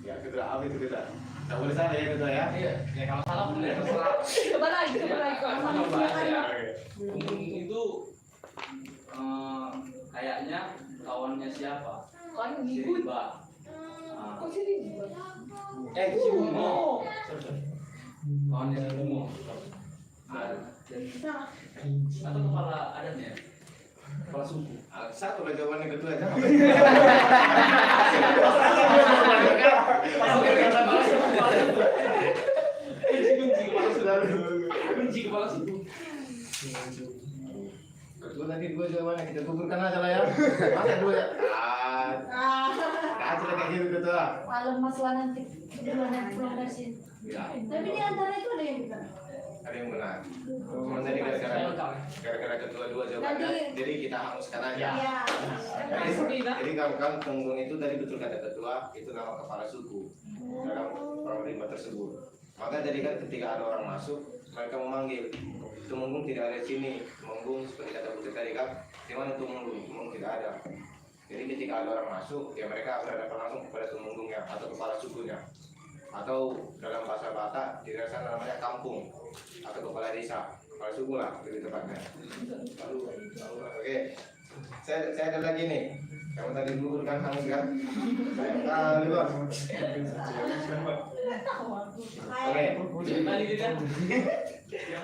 Speaker 3: Ya, kedua apa itu kedua? Tak boleh salah ya kedua ya?
Speaker 6: Iya, ya kalau salah bener terserah.
Speaker 8: Coba lagi, coba lagi. Kalau
Speaker 6: Sama
Speaker 8: sama
Speaker 6: bahasa ya.
Speaker 3: Oke.
Speaker 6: Tumenggung itu kayaknya kawannya siapa?
Speaker 8: kan
Speaker 6: Si
Speaker 8: ngikut.
Speaker 6: Rimba.
Speaker 8: Kok sini?
Speaker 6: Si Bungo. Kawannya si Bungo. Atau kepala adatnya? Kepala suku.
Speaker 3: Satu lah jawabannya kedua jangan.
Speaker 6: Kunci kepala suku.
Speaker 3: Kedua tadi dua jawabannya kita gugurkan aja lah ya. Masa dua ya? Kacau kayak gitu kedua.
Speaker 4: Kalau masalah nanti duluan yang pulang dari sini.
Speaker 3: Ya,
Speaker 4: Tapi di antara itu ada yang bukan.
Speaker 3: ada yang benar. Cuma tadi gara-gara kedua-dua jawabannya, jadi kita hanguskan aja.
Speaker 4: Ya.
Speaker 3: Jadi kawan-kawan Tumenggung itu tadi betul kata ketua, itu nama kepala suku dalam pemerintah tersebut. Maka jadi kan ketika ada orang masuk, mereka memanggil Tumenggung tidak ada di sini. Tumenggung seperti kata putri tadi kan, di mana Tumenggung? Tumenggung tidak ada. Jadi ketika ada orang masuk, ya mereka berhadapan langsung kepada Tumenggungnya atau kepala sukunya. Atau dalam bahasa Batak di daerah sana namanya kampung atau kepala desa, kepala suku lah lebih tepatnya. Oke, saya ada lagi nih. Kamu tadi dulu kan hangus kan? Saya dulu.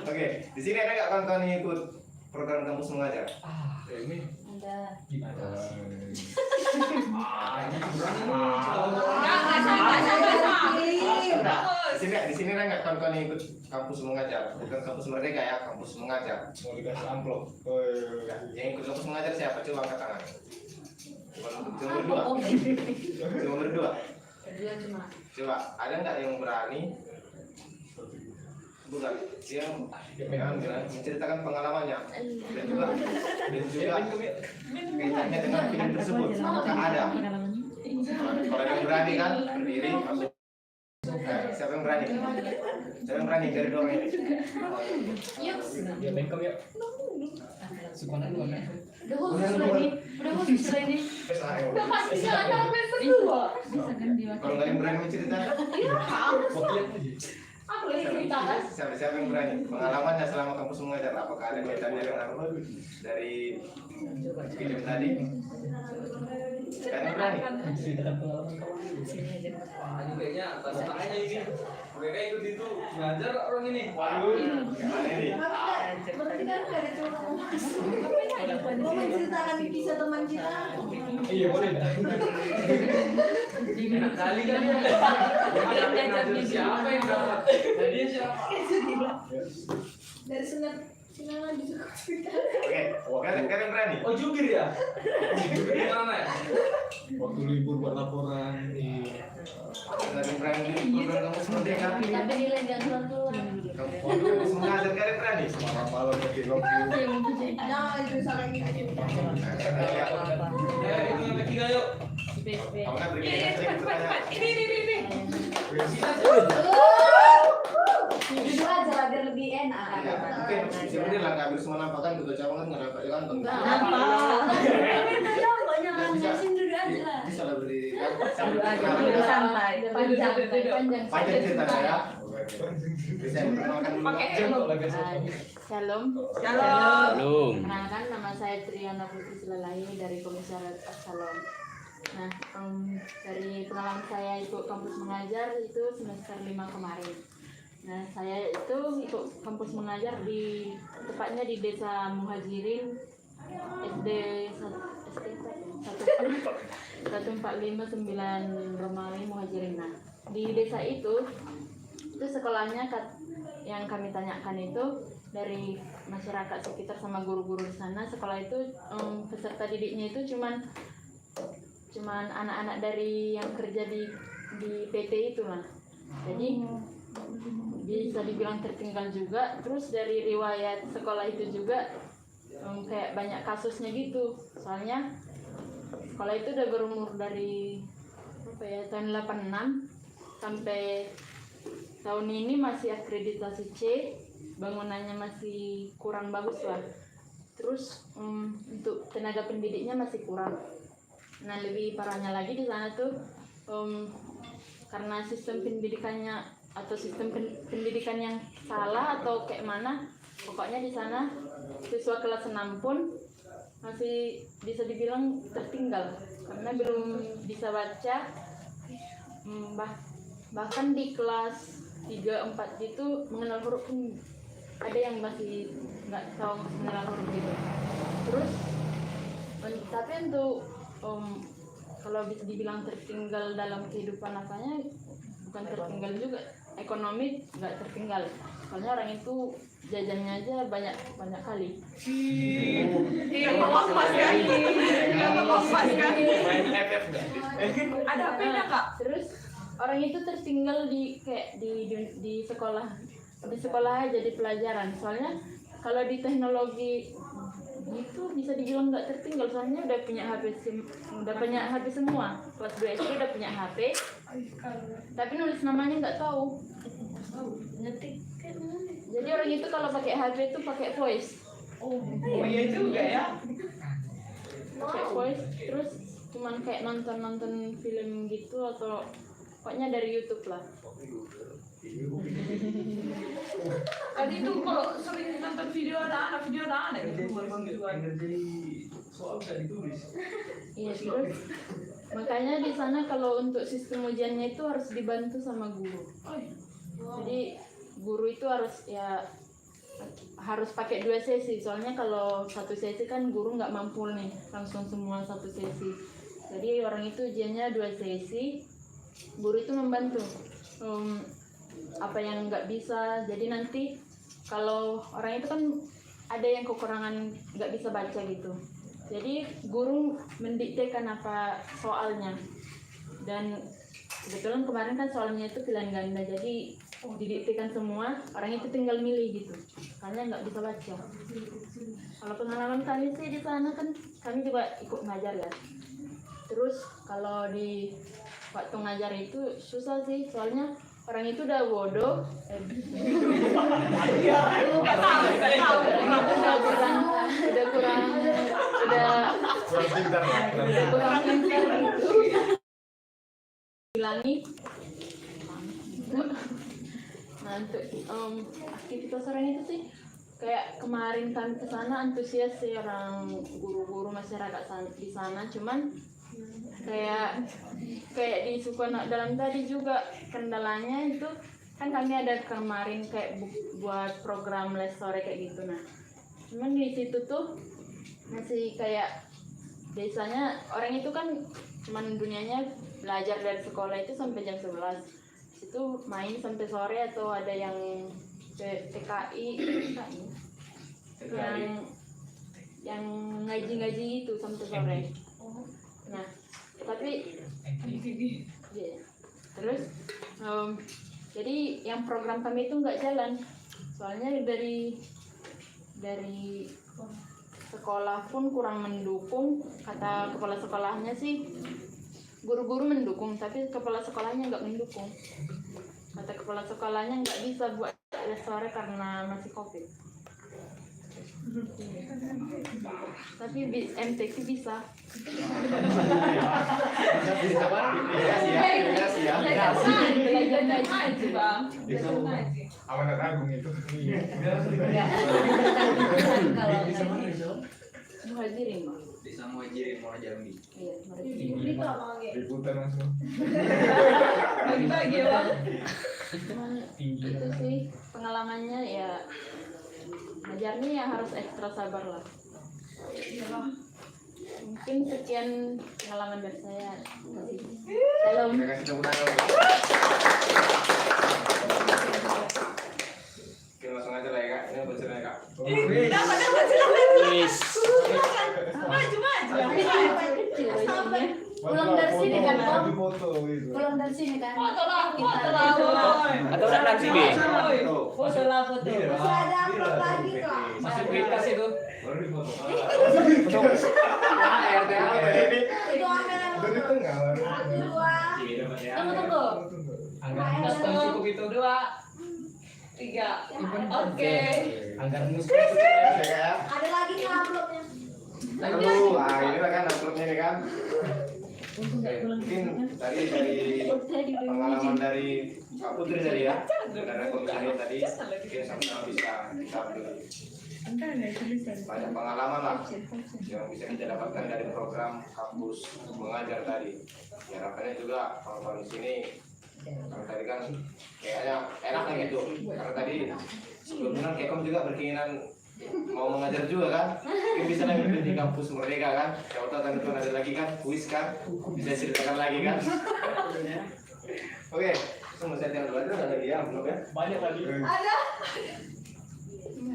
Speaker 3: Oke, di sini ada nggak kawan-kawan yang ikut program kampus mengajar?
Speaker 5: Ini
Speaker 4: Ada.
Speaker 3: Di sini ada nggak kawan-kawan yang ikut kampus mengajar? Bukan kampus merdeka ya, kampus mengajar.
Speaker 5: mau dikasih amplop.
Speaker 3: Yang ikut kampus mengajar siapa? Coba angkat tangan. Cuma berdua. Cuma berdua.
Speaker 4: Dia cuma.
Speaker 3: Coba, ada nggak yang berani? Bukan, yang menceritakan pengalamannya dan juga kaitannya dengan film tersebut. Nggak ada. Kalau yang berani kan berdiri. Siapa yang berani? Siapa yang berani dari dua ini?
Speaker 4: Yuk.
Speaker 6: Ya bengkok ya. Sekolah dulu ya.
Speaker 4: Udah khusus lagi. Udah khusus lagi.
Speaker 8: Udah pasti jalan sampai berdua.
Speaker 3: Kalau nggak yang berani menceritakan,
Speaker 8: Apa lagi ceritakan?
Speaker 3: siapa yang berani? Pengalamannya selama kampus mengajar, apakah ada kaitannya dengan dari film tadi? Kan yang berani?
Speaker 6: Kayaknya tanya ini. Mereka ikut itu ngajar orang ini.
Speaker 3: Waduh, gimana ini?
Speaker 4: Berarti kan nggak ada cuma kamu masuk. Mau menceritakan kisah teman kita.
Speaker 6: Iya boleh. Enak kali kan ya. Siapa yang dapat? Jadi siapa?
Speaker 4: Dari senang di cerita.
Speaker 3: Oke, kalian berani?
Speaker 6: Oh jubir ya? Jubir di mana ya?
Speaker 5: Waktu libur buat laporan di
Speaker 3: Kalian berani di program kampus merdeka?
Speaker 4: Tapi nilai nggak keluar.
Speaker 3: Kampus mengajar kalian berani?
Speaker 5: malam-malam pakai loki.
Speaker 4: Nah itu salah ini.
Speaker 6: Ya itu yang ketiga yuk.
Speaker 3: Kamu kan beri saya pertanyaan.
Speaker 8: Ini.
Speaker 4: Itu aja biar lebih enak.
Speaker 3: Ya, mungkin sebenarnya lah nggak habis semua nampakan ketua cabang kan nggak dapat kan?
Speaker 4: Banyak lanjutin dulu aja.
Speaker 3: Bisa lah berdiri kan?
Speaker 4: Santai, panjang.
Speaker 3: Panjang ceritanya ya. Bisa perkenalkan dulu.
Speaker 8: Pakai helm.
Speaker 9: Shalom.
Speaker 8: Shalom.
Speaker 9: Perkenalkan, nama saya Triana Putri Silalahi dari Komisariat Shalom. Nah, dari pengalaman saya ikut kampus mengajar itu semester 5 kemarin. Nah, saya itu ikut kampus mengajar tepatnya di Desa Muhajirin SD 1459 Romawi Muhajirin. Nah, di desa itu sekolahnya yang kami tanyakan itu dari masyarakat sekitar sama guru-guru di sana. Sekolah itu peserta didiknya itu cuman anak-anak dari yang kerja di PT itu lah. Jadi bisa dibilang tertinggal juga. Terus dari riwayat sekolah itu juga kayak banyak kasusnya gitu. Soalnya sekolah itu udah berumur dari tahun 86 sampai tahun ini masih akreditasi C, bangunannya masih kurang bagus lah. Terus untuk tenaga pendidiknya masih kurang. Nah, lebih parahnya lagi di sana tuh karena sistem pendidikannya atau sistem pendidikan yang salah atau kayak mana, pokoknya di sana siswa kelas 6 pun masih bisa dibilang tertinggal karena belum bisa baca. Bahkan di kelas 3, 4 itu mengenal huruf pun ada yang masih nggak tahu mengenal huruf gitu. Terus tapi untuk kalau bisa dibilang tertinggal dalam kehidupan apanya, bukan tertinggal juga, ekonomi nggak tertinggal. Soalnya orang itu jajannya aja banyak kali.
Speaker 8: Iya, kompas kan? Iya, kompas kan? Ada apa-apa Kak?
Speaker 9: Terus orang itu tertinggal di sekolah, aja di pelajaran. Soalnya kalau di teknologi itu bisa dibilang nggak tertinggal, soalnya udah punya HP semua. Kelas 2 SD udah punya HP, tapi nulis namanya nggak tahu. Jadi orang itu kalau pakai HP itu pakai voice.
Speaker 8: Oh iya juga ya.
Speaker 9: Pakai voice, terus cuman kayak nonton film gitu atau pokoknya dari YouTube lah.
Speaker 8: Tadi itu kalau sering nonton video anak-anak gitu.
Speaker 9: Iya, terus makanya di sana kalau untuk sistem ujiannya itu harus dibantu sama guru. Jadi guru itu harus pakai 2 sesi. Soalnya kalau 1 sesi kan guru nggak mampu nih langsung semua 1 sesi. Jadi orang itu ujiannya 2 sesi. Guru itu membantu apa yang nggak bisa. Jadi nanti kalau orang itu kan ada yang kekurangan nggak bisa baca gitu. Jadi guru mendiktekan apa soalnya. Dan kebetulan kemarin kan soalnya itu pilihan ganda. Jadi didiktekan semua, orang itu tinggal milih gitu. Karena nggak bisa baca. Kalau pengalaman kami sih di sana kan kami juga ikut ngajar ya. Terus kalau di waktu ngajar itu susah sih, soalnya orang itu udah bodoh. Kurang pintar gitu. Bilangi. Nah, untuk aktivitas orang itu sih kayak kemarin kami ke sana antusias sih orang guru-guru masyarakat di sana, cuman kayak di suku anak dalam tadi juga kendalanya itu kan kami ada kemarin kayak buat program les sore kayak gitu. Nah, cuman di situ tuh masih kayak biasanya orang itu kan cuman dunianya belajar dari sekolah itu sampai jam 11. Itu main sampai sore atau ada yang TKI yang ngaji-ngaji itu sampai sore. Nah, tapi yeah. Terus jadi yang program kami itu nggak jalan, soalnya dari sekolah pun kurang mendukung. Kata kepala sekolahnya sih guru-guru mendukung, tapi kepala sekolahnya nggak mendukung. Kata kepala sekolahnya nggak bisa buat les sore karena masih COVID. Tapi MTQ bisa. Belajar ngaji bang.
Speaker 5: Itu amanat agung itu.
Speaker 9: Muhajirin bang.
Speaker 1: Bisa muhajirin mau Jambi.
Speaker 9: Iya, muhajirin.
Speaker 5: Liputan langsung.
Speaker 8: Bagi-bagi ya bang.
Speaker 9: Cuman itu sih pengalamannya ya, ngajarnya ya harus ekstra sabar lah. Mungkin sekian pengalaman dari saya. Salam.
Speaker 3: Terima kasih tepuk tangan. Oke, langsung aja lah ya kak. Ini bocorannya kak.
Speaker 8: Dapat silakan. Maju.
Speaker 9: Kecil isinya.
Speaker 4: Pulang dari sini kan, Om?
Speaker 5: Foto itu.
Speaker 4: Pulang dari sini kan.
Speaker 8: Foto lah.
Speaker 2: Atau udah nanti B.
Speaker 8: Foto lah foto.
Speaker 4: Masih ada upload lagi kok.
Speaker 2: Masuk prioritas itu.
Speaker 1: Baru difoto.
Speaker 4: Itu ambil yang
Speaker 5: Dari tengah.
Speaker 4: satu, dua.
Speaker 8: Tunggu.
Speaker 2: Anggaran cukup itu.
Speaker 8: 2, 3. Oke.
Speaker 2: Anggaran
Speaker 4: Ada lagi nih uploadnya.
Speaker 3: Aduh, ini kan uploadnya nih kan. Mungkin tadi dari pengalaman dari Kak Putri tadi ya, dari komisioner tadi, mungkin sama-sama bisa kita ambil banyak pengalaman lah yang bisa kita dapatkan dari program kampus mengajar tadi. Harapannya juga kawan-kawan di sini, karena tadi kan kayaknya enak lah gitu, karena tadi sebelumnya Kekom juga berkeinginan mau mengajar juga kan, mungkin bisa nanti di kampus Merdeka kan, siapa tahu kan itu ada lagi kan, kuis kan, bisa ceritakan lagi kan. Oke, semua saya tinggal dulu ada lagi ya, belum ya?
Speaker 6: Banyak lagi.
Speaker 4: Ada.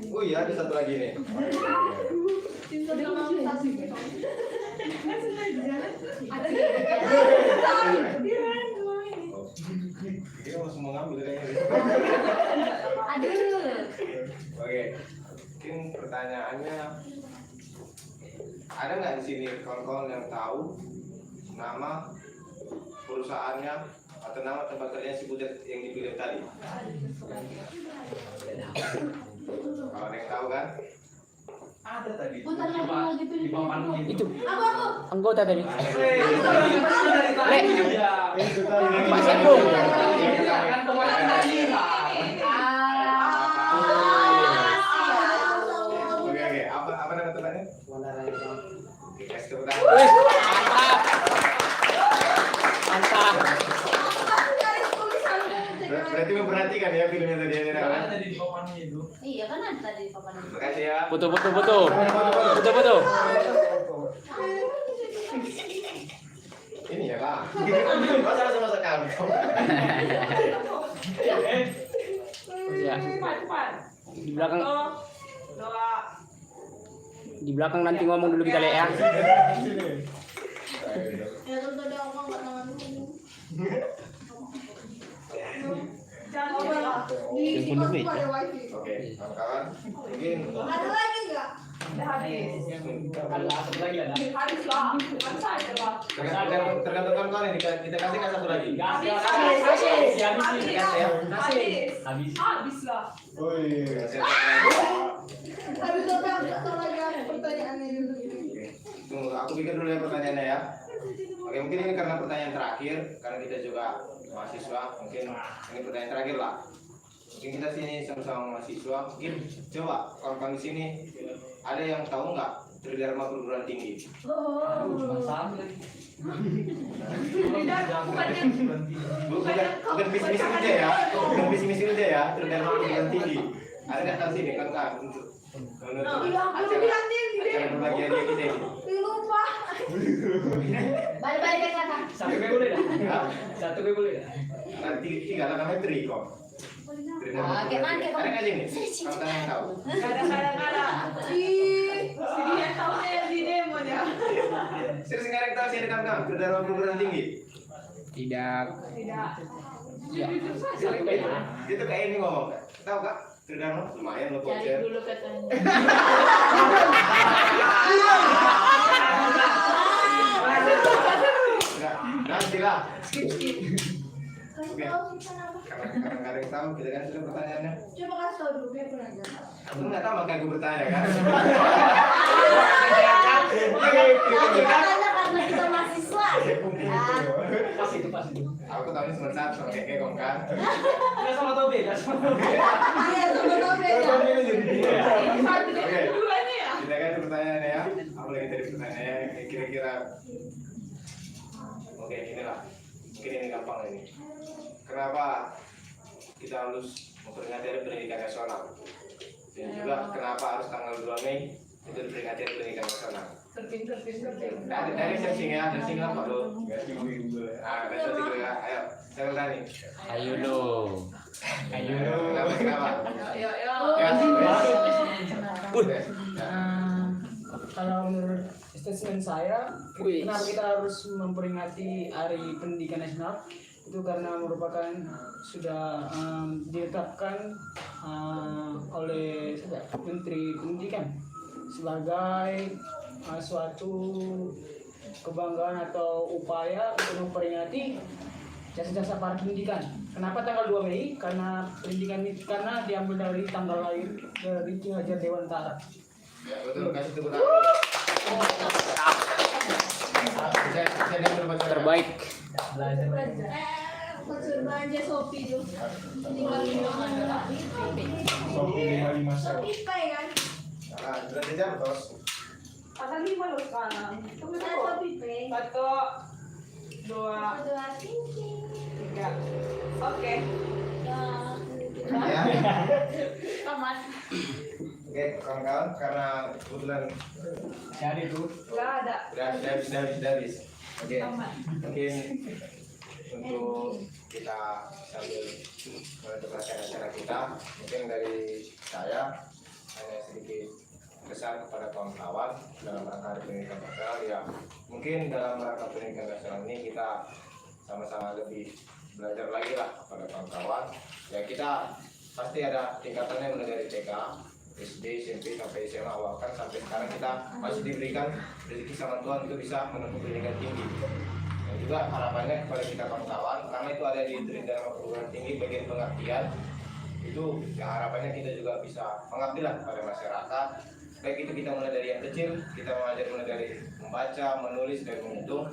Speaker 3: Oh iya, ada satu lagi nih. Kita langsung mau ngambil kayaknya. Oke, mungkin pertanyaannya ada nggak di sini kawan-kawan yang tahu nama perusahaannya atau nama tempat kerja si Butet yang dipilih tadi? Kalau ada yang tahu kan?
Speaker 1: Ada tadi.
Speaker 4: Putar lagi mau dipilih.
Speaker 1: Di bawah panggung
Speaker 2: Itu
Speaker 4: Aku.
Speaker 2: anggota tadi.
Speaker 5: Itu tadi.
Speaker 2: Pak Sepo.
Speaker 6: Kan pemain tadi.
Speaker 3: Oke, apa nama tempatnya? Oke, kasih tepuk tangan.
Speaker 2: Mantap.
Speaker 3: Berarti memperhatikan ya filmnya tadi ya, kan?
Speaker 1: Tadi di bawah panggung itu.
Speaker 4: Iya kan ada tadi papan.
Speaker 3: Terima kasih ya.
Speaker 2: Foto.
Speaker 3: Ini ya kak. Masa sama kamu?
Speaker 2: Ya.
Speaker 8: Cepat.
Speaker 2: Di belakang
Speaker 8: 2.
Speaker 2: di belakang nanti ngomong dulu kita lihat ya.
Speaker 4: Ya terus ada ngomong nggak tangan dulu.
Speaker 8: Jangan
Speaker 4: Di kampus ada wifi.
Speaker 3: Oke, kawan-kawan. Mungkin
Speaker 4: Ada lagi nggak?
Speaker 8: udah habis.
Speaker 6: Ada satu lagi ada.
Speaker 8: Habis lah. Kan saja lah.
Speaker 3: tergantung kawan-kawan ini kita kasih satu lagi.
Speaker 8: Habis lah.
Speaker 5: Oh iya.
Speaker 4: Habis sampai angkat lagi pertanyaannya dulu.
Speaker 3: Tunggu, aku pikir dulu ya pertanyaannya ya. Oke, mungkin ini karena pertanyaan terakhir, karena kita juga mahasiswa, mungkin ini pertanyaan terakhir lah. Mungkin kita sini sama-sama mahasiswa, mungkin coba kawan-kawan di sini ada yang tahu nggak Tridharma Perguruan Tinggi?
Speaker 1: Cuma sama lagi.
Speaker 3: Bukan visi-misi aja ya, bukan visi-misi aja ya, Tridharma Perguruan Tinggi. Ada nggak tahu sini kan untuk menutup acara berbagi hadiah kita ini?
Speaker 4: Lupa. Balik-balik ke sana.
Speaker 6: Satu gue boleh dah. Satu gue boleh dah.
Speaker 3: Nanti tinggal namanya Tri kok.
Speaker 4: Oke, man,
Speaker 3: Ada nggak sini? Kalau kalian yang tahu.
Speaker 8: Kadang-kadang. Sini yang tahu saya di demo ya.
Speaker 3: Serius nggak ada yang tahu sih ada kawan-kawan Tridharma Perguruan Tinggi?
Speaker 2: Tidak.
Speaker 8: Tidak.
Speaker 2: Ya.
Speaker 3: Itu kayak ini ngomong, tahu kak? Tridharma lumayan lo
Speaker 9: Cari
Speaker 3: voucher.
Speaker 9: dulu katanya.
Speaker 3: Nanti lah.
Speaker 4: Kasih tahu kita apa?
Speaker 3: Karena ada yang tahu, kita kan sudah pertanyaannya.
Speaker 4: Coba kasih tahu dulu ya pelajar.
Speaker 3: Aku nggak tahu makanya aku bertanya kan.
Speaker 4: Karena kita mahasiswa.
Speaker 7: Pas itu.
Speaker 3: Aku tahu ini cuma satu sama kayak Kekong kan.
Speaker 7: Nggak sama Tobe, nggak sama Tobe.
Speaker 4: Iya, sama beda.
Speaker 3: Oke.
Speaker 8: Dua-duanya ya.
Speaker 3: Kita ganti pertanyaannya ya. Apa lagi tadi pertanyaannya? Kira-kira. Oke, inilah. Mungkin ini gampang ini. Kenapa kita harus memperingati Hari Pendidikan Nasional? Dan juga kenapa harus tanggal 2 Mei itu diperingati Hari Pendidikan Nasional?
Speaker 8: Terpin.
Speaker 3: Dari searching ya, searching apa lo? Dari searching dulu ya. Ayo, saya bertanya.
Speaker 2: Ayo dong.
Speaker 3: Kenapa?
Speaker 8: Ya.
Speaker 3: Ya,
Speaker 7: Nah, kalau menurut statement saya, kenapa kita harus memperingati Hari Pendidikan Nasional? Itu karena merupakan sudah ditetapkan oleh Menteri Pendidikan sebagai suatu kebanggaan atau upaya untuk memperingati jasa-jasa para pendidikan. Kenapa tanggal 2 Mei? Karena karena diambil dari tanggal lahir dari Ki Hajar Dewantara.
Speaker 3: Ya, betul, kasih tepuk tangan. Saya berbaca
Speaker 2: Terbaik.
Speaker 4: Maksud belanja Shopee tuh. Tinggal di rumah
Speaker 5: Shopee 55 sel.
Speaker 4: Shopee Pay kan?
Speaker 3: Berarti jam terus.
Speaker 8: Pasal 5 loh sekarang. Tunggu
Speaker 4: Saya
Speaker 8: dulu.
Speaker 4: Shopee Pay.
Speaker 8: 1, 2,
Speaker 4: Kedua tinggi.
Speaker 8: 3. Oke.
Speaker 3: Ya.
Speaker 8: Aman.
Speaker 3: Oke, kawan-kawan, karena kebetulan
Speaker 7: Jadi tuh
Speaker 8: Enggak ada.
Speaker 3: udah habis. Oke,
Speaker 8: Aman.
Speaker 3: mungkin untuk kita sambil menutup acara kita, mungkin dari saya hanya sedikit pesan kepada kawan-kawan dalam rangka Hari Pendidikan Nasional ya. Mungkin dalam rangka pendidikan nasional ini kita sama-sama lebih belajar lagi lah kepada kawan-kawan. Ya kita pasti ada tingkatannya mulai dari TK, SD, SMP sampai SMA, bahkan sampai sekarang kita masih diberikan rezeki sama Tuhan itu bisa menempuh pendidikan tinggi. Dan juga harapannya kepada kita kawan-kawan, karena itu ada di dalam perguruan tinggi bagian pengertian itu, yang harapannya kita juga bisa mengabdi lah kepada masyarakat. Baik itu kita mulai dari yang kecil, kita mengajar mulai dari membaca, menulis, dan menghitung.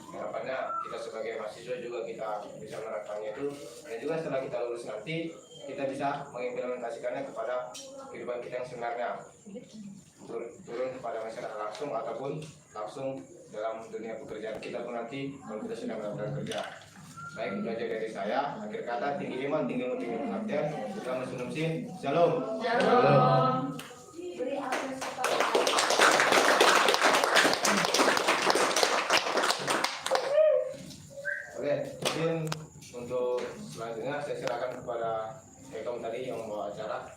Speaker 3: Harapannya kita sebagai mahasiswa juga kita bisa menerapkannya itu, dan juga setelah kita lulus nanti kita bisa mengimplementasikannya kepada kehidupan kita yang sebenarnya, turun kepada masyarakat langsung ataupun langsung dalam dunia pekerjaan kita pun nanti kalau kita sudah melakukan kerja. Baik, itu aja dari saya. Akhir kata, tinggi iman, tinggi ilmu, tinggi pengabdian. Selamat menunsin. Shalom.
Speaker 4: Beri akses kepada
Speaker 3: Oke, mungkin untuk selanjutnya saya silakan kepada Ekom tadi yang membawa acara.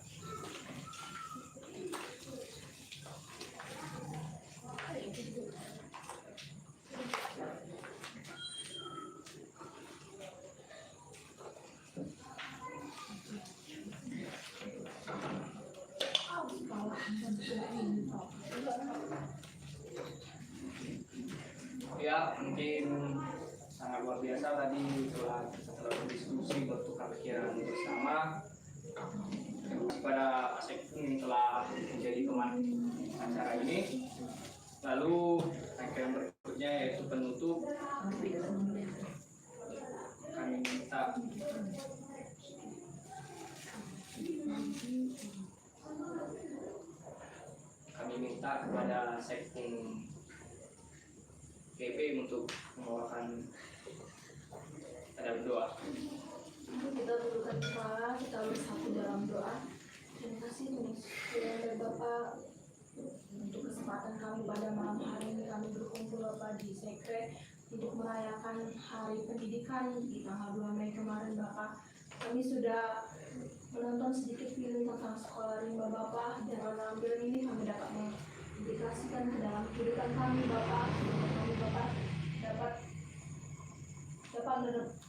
Speaker 6: Ya, mungkin sangat luar biasa tadi setelah berdiskusi bertukar pikiran bersama kepada Asep yang telah menjadi teman acara ini. Lalu rangkaian berikutnya yaitu penutup. Kami minta kepada Sekjen PP untuk membawakan pada berdoa.
Speaker 4: kita tundukkan kepala, kita bersatu dalam doa. Terima kasih Tuhan Bapak untuk kesempatan kami pada malam hari ini kami berkumpul Bapak di Sekre untuk merayakan Hari Pendidikan di tanggal 2 Mei kemarin Bapak. Kami sudah menonton sedikit film tentang sekolah rimba Bapak, dan dalam film ini kami dapat mengaplikasikan ke dalam kehidupan kami Bapak. Kami Bapak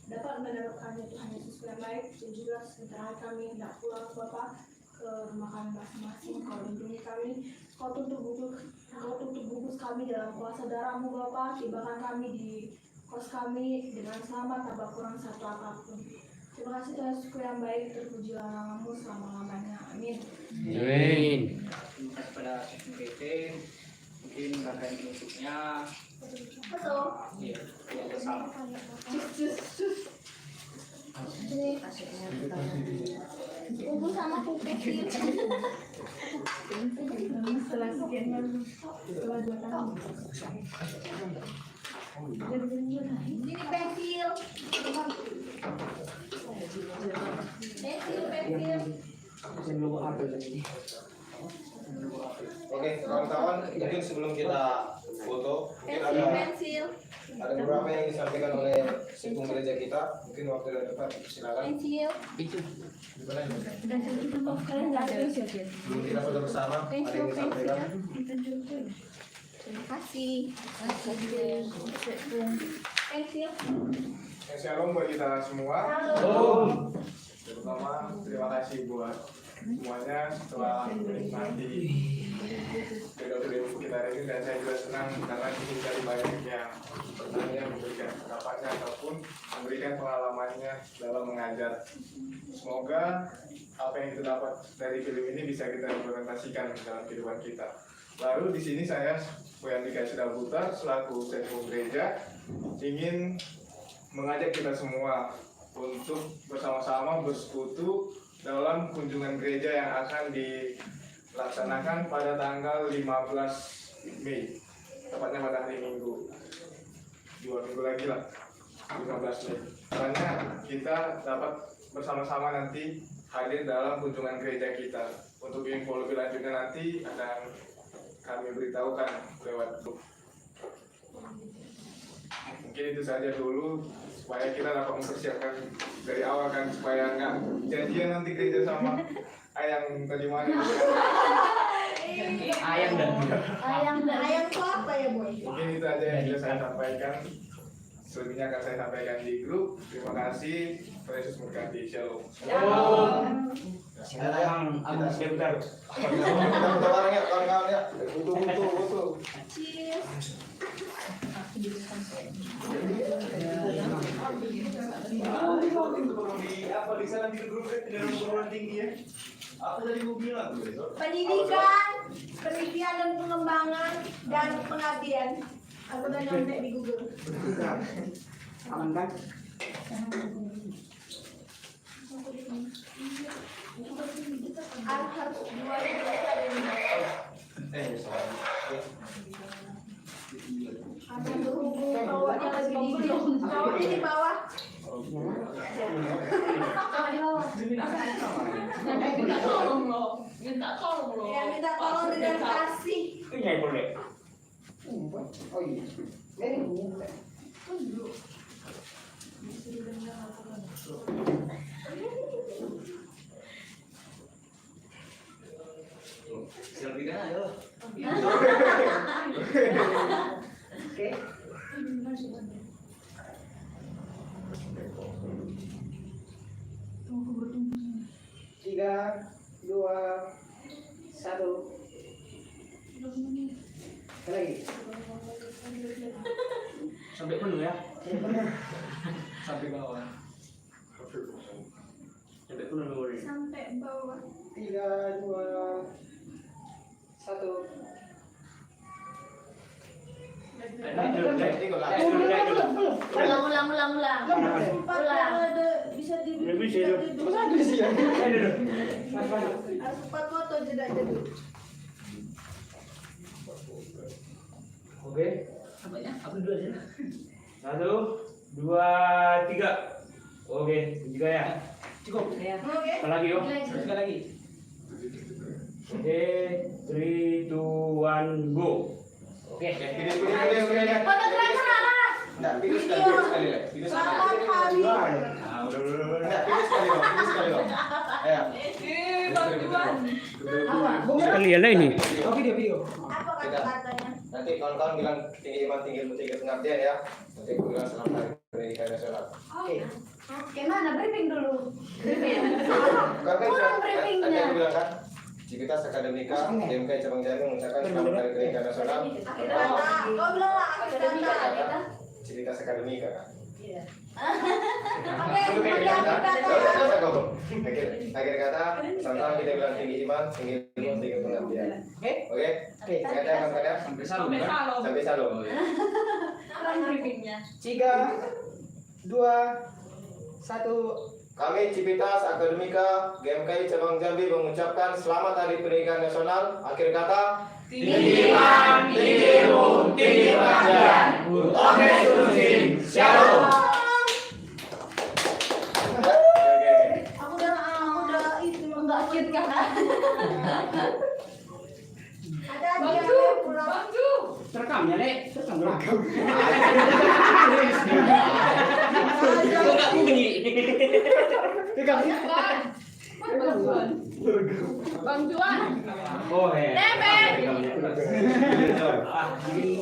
Speaker 4: dapat menerapkannya Tuhan Yesus yang baik, dan juga sebentar kami hendak pulang Bapak ke rumah kami masing-masing. Kau lindungi kami, kau tutup bungkus kami dalam kuasa darah-Mu Bapak, tibakan kami di kos kami dengan selamat tanpa kurang satu apapun. Terima kasih Tuhan Yesus yang baik, terpujilah nama-Mu selama-lamanya. Amin.
Speaker 2: Amin.
Speaker 6: Terima kasih pada PT. Mungkin rangkaian penutupnya.
Speaker 4: Betul.
Speaker 6: Iya, tidak ada salah.
Speaker 4: Ibu sama pupet sih. Setelah sekian lalu, setelah 2 tahun. Ini pensil.
Speaker 3: Oke, kawan-kawan, mungkin sebelum kita foto, mungkin
Speaker 4: Pensil.
Speaker 3: ada beberapa yang disampaikan oleh Sipung Gereja kita. Mungkin waktu dan tempat, silakan.
Speaker 4: Pensil.
Speaker 2: Itu.
Speaker 3: Di mana ini?
Speaker 4: Kalian nggak ada.
Speaker 3: Belum kita foto bersama, ada yang disampaikan.
Speaker 4: Terima kasih. Pensil.
Speaker 5: Shalom buat kita semua.
Speaker 3: Halo.
Speaker 5: Terutama terima kasih buat semuanya setelah menikmati video-video kita hari ini, dan saya juga senang karena di sini dari banyak yang bertanya, memberikan pendapatnya ataupun memberikan pengalamannya dalam mengajar. Semoga apa yang kita dapat dari film ini bisa kita implementasikan dalam kehidupan kita. Lalu di sini saya Boyan Dika Sidabuta selaku Sipung Gereja ingin mengajak kita semua untuk bersama-sama bersekutu dalam kunjungan gereja yang akan dilaksanakan pada tanggal 15 Mei, tepatnya pada hari Minggu, 2 minggu lagi lah, 15 Mei. Karena kita dapat bersama-sama nanti hadir dalam kunjungan gereja kita. Untuk info lebih lanjutnya nanti akan kami beritahukan lewat grup. Mungkin itu saja dulu supaya kita dapat mempersiapkan dari awal kan, supaya nggak janjian nanti kerja sama ayam tadi mana.
Speaker 2: Ayam dan budak.
Speaker 4: Ayam itu apa ya, Boy?
Speaker 5: Mungkin itu aja yang bisa saya sampaikan. Selebihnya akan saya sampaikan di grup. Terima kasih. Tuhan Yesus memberkati. Shalom.
Speaker 2: Sekarang aku sebentar.
Speaker 3: Kita foto bareng ya, kawan-kawan ya. Butuh.
Speaker 4: Cheers. Pendidikan dan pengembangan dan pengabdian. Aku udah nyontek di Google.
Speaker 7: Aman kan?
Speaker 4: Harus 2 juta ada berhubung bawahnya lagi bawahnya di bawah.
Speaker 8: Minta tolong loh.
Speaker 4: Ya, minta tolong dengan kasih.
Speaker 2: Ini boleh.
Speaker 3: Oh iya.
Speaker 1: Selfie kan ayo.
Speaker 7: Oke. 3, 2, 1. Lagi.
Speaker 6: Sampai penuh ya. Sampai bawah. Sampai penuh memori.
Speaker 4: Sampai bawah.
Speaker 7: 3, 2, 1.
Speaker 4: Ulang. Bisa di. Harus 4 foto jeda dulu.
Speaker 2: Oke.
Speaker 7: Aku dulu aja.
Speaker 2: 1, 2, 3. Oke, juga ya.
Speaker 7: Cukup.
Speaker 4: Oke.
Speaker 2: Apa lagi yuk?
Speaker 7: Sekali lagi.
Speaker 2: Oke, 3, 2, 1, go. Oke.
Speaker 4: Fotografer mana?
Speaker 3: Enggak, video sekali lagi. Video sekali.
Speaker 4: Selamat hari.
Speaker 3: Enggak, video sekali dong. Ayo.
Speaker 2: Sekali ya ini.
Speaker 7: Oh, video.
Speaker 4: Apa kata-katanya?
Speaker 3: Nanti kawan-kawan bilang tinggi iman, tinggi ilmu, tinggi pengabdian ya. Nanti aku bilang selamat hari pendidikan nasional.
Speaker 4: Oke. Mana briefing dulu?
Speaker 3: Kan
Speaker 4: Kurang briefingnya.
Speaker 3: tadi aku bilang kan, Civitas Akademika DMK Cabang Jambi mengucapkan selamat hari pendidikan nasional.
Speaker 4: Akhir kata. Kau bilang lah akhir kata.
Speaker 3: Civitas Akademika kan.
Speaker 4: Iya.
Speaker 3: Akhir kata, sama-sama kita bilang tinggi iman, tinggi ilmu, tinggi pengabdian. Oke? Kata yang kalian
Speaker 1: Sampai salam
Speaker 8: Sampai
Speaker 1: kan?
Speaker 8: salam.
Speaker 3: sampai salam.
Speaker 9: Kurang briefingnya.
Speaker 7: 3, 2, 1.
Speaker 3: Kami Civitas Akademika GMKI Cabang Jambi mengucapkan selamat Hari Pendidikan Nasional. Akhir kata,
Speaker 8: Tinggi iman, tinggi ilmu, tinggi pengabdian. Oke, Susi. Shalom.
Speaker 4: Aku udah itu mengakhir kan. Ada
Speaker 8: Bantu, bantu.
Speaker 7: Terekamnya, Dek. Terekam.
Speaker 8: Bantuan. Bantuan.
Speaker 1: Oh ya.
Speaker 8: Nebek.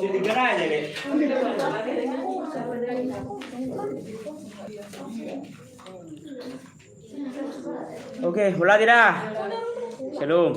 Speaker 1: Jadi gara aja deh.
Speaker 7: Oke, mulai tidak? Shalom.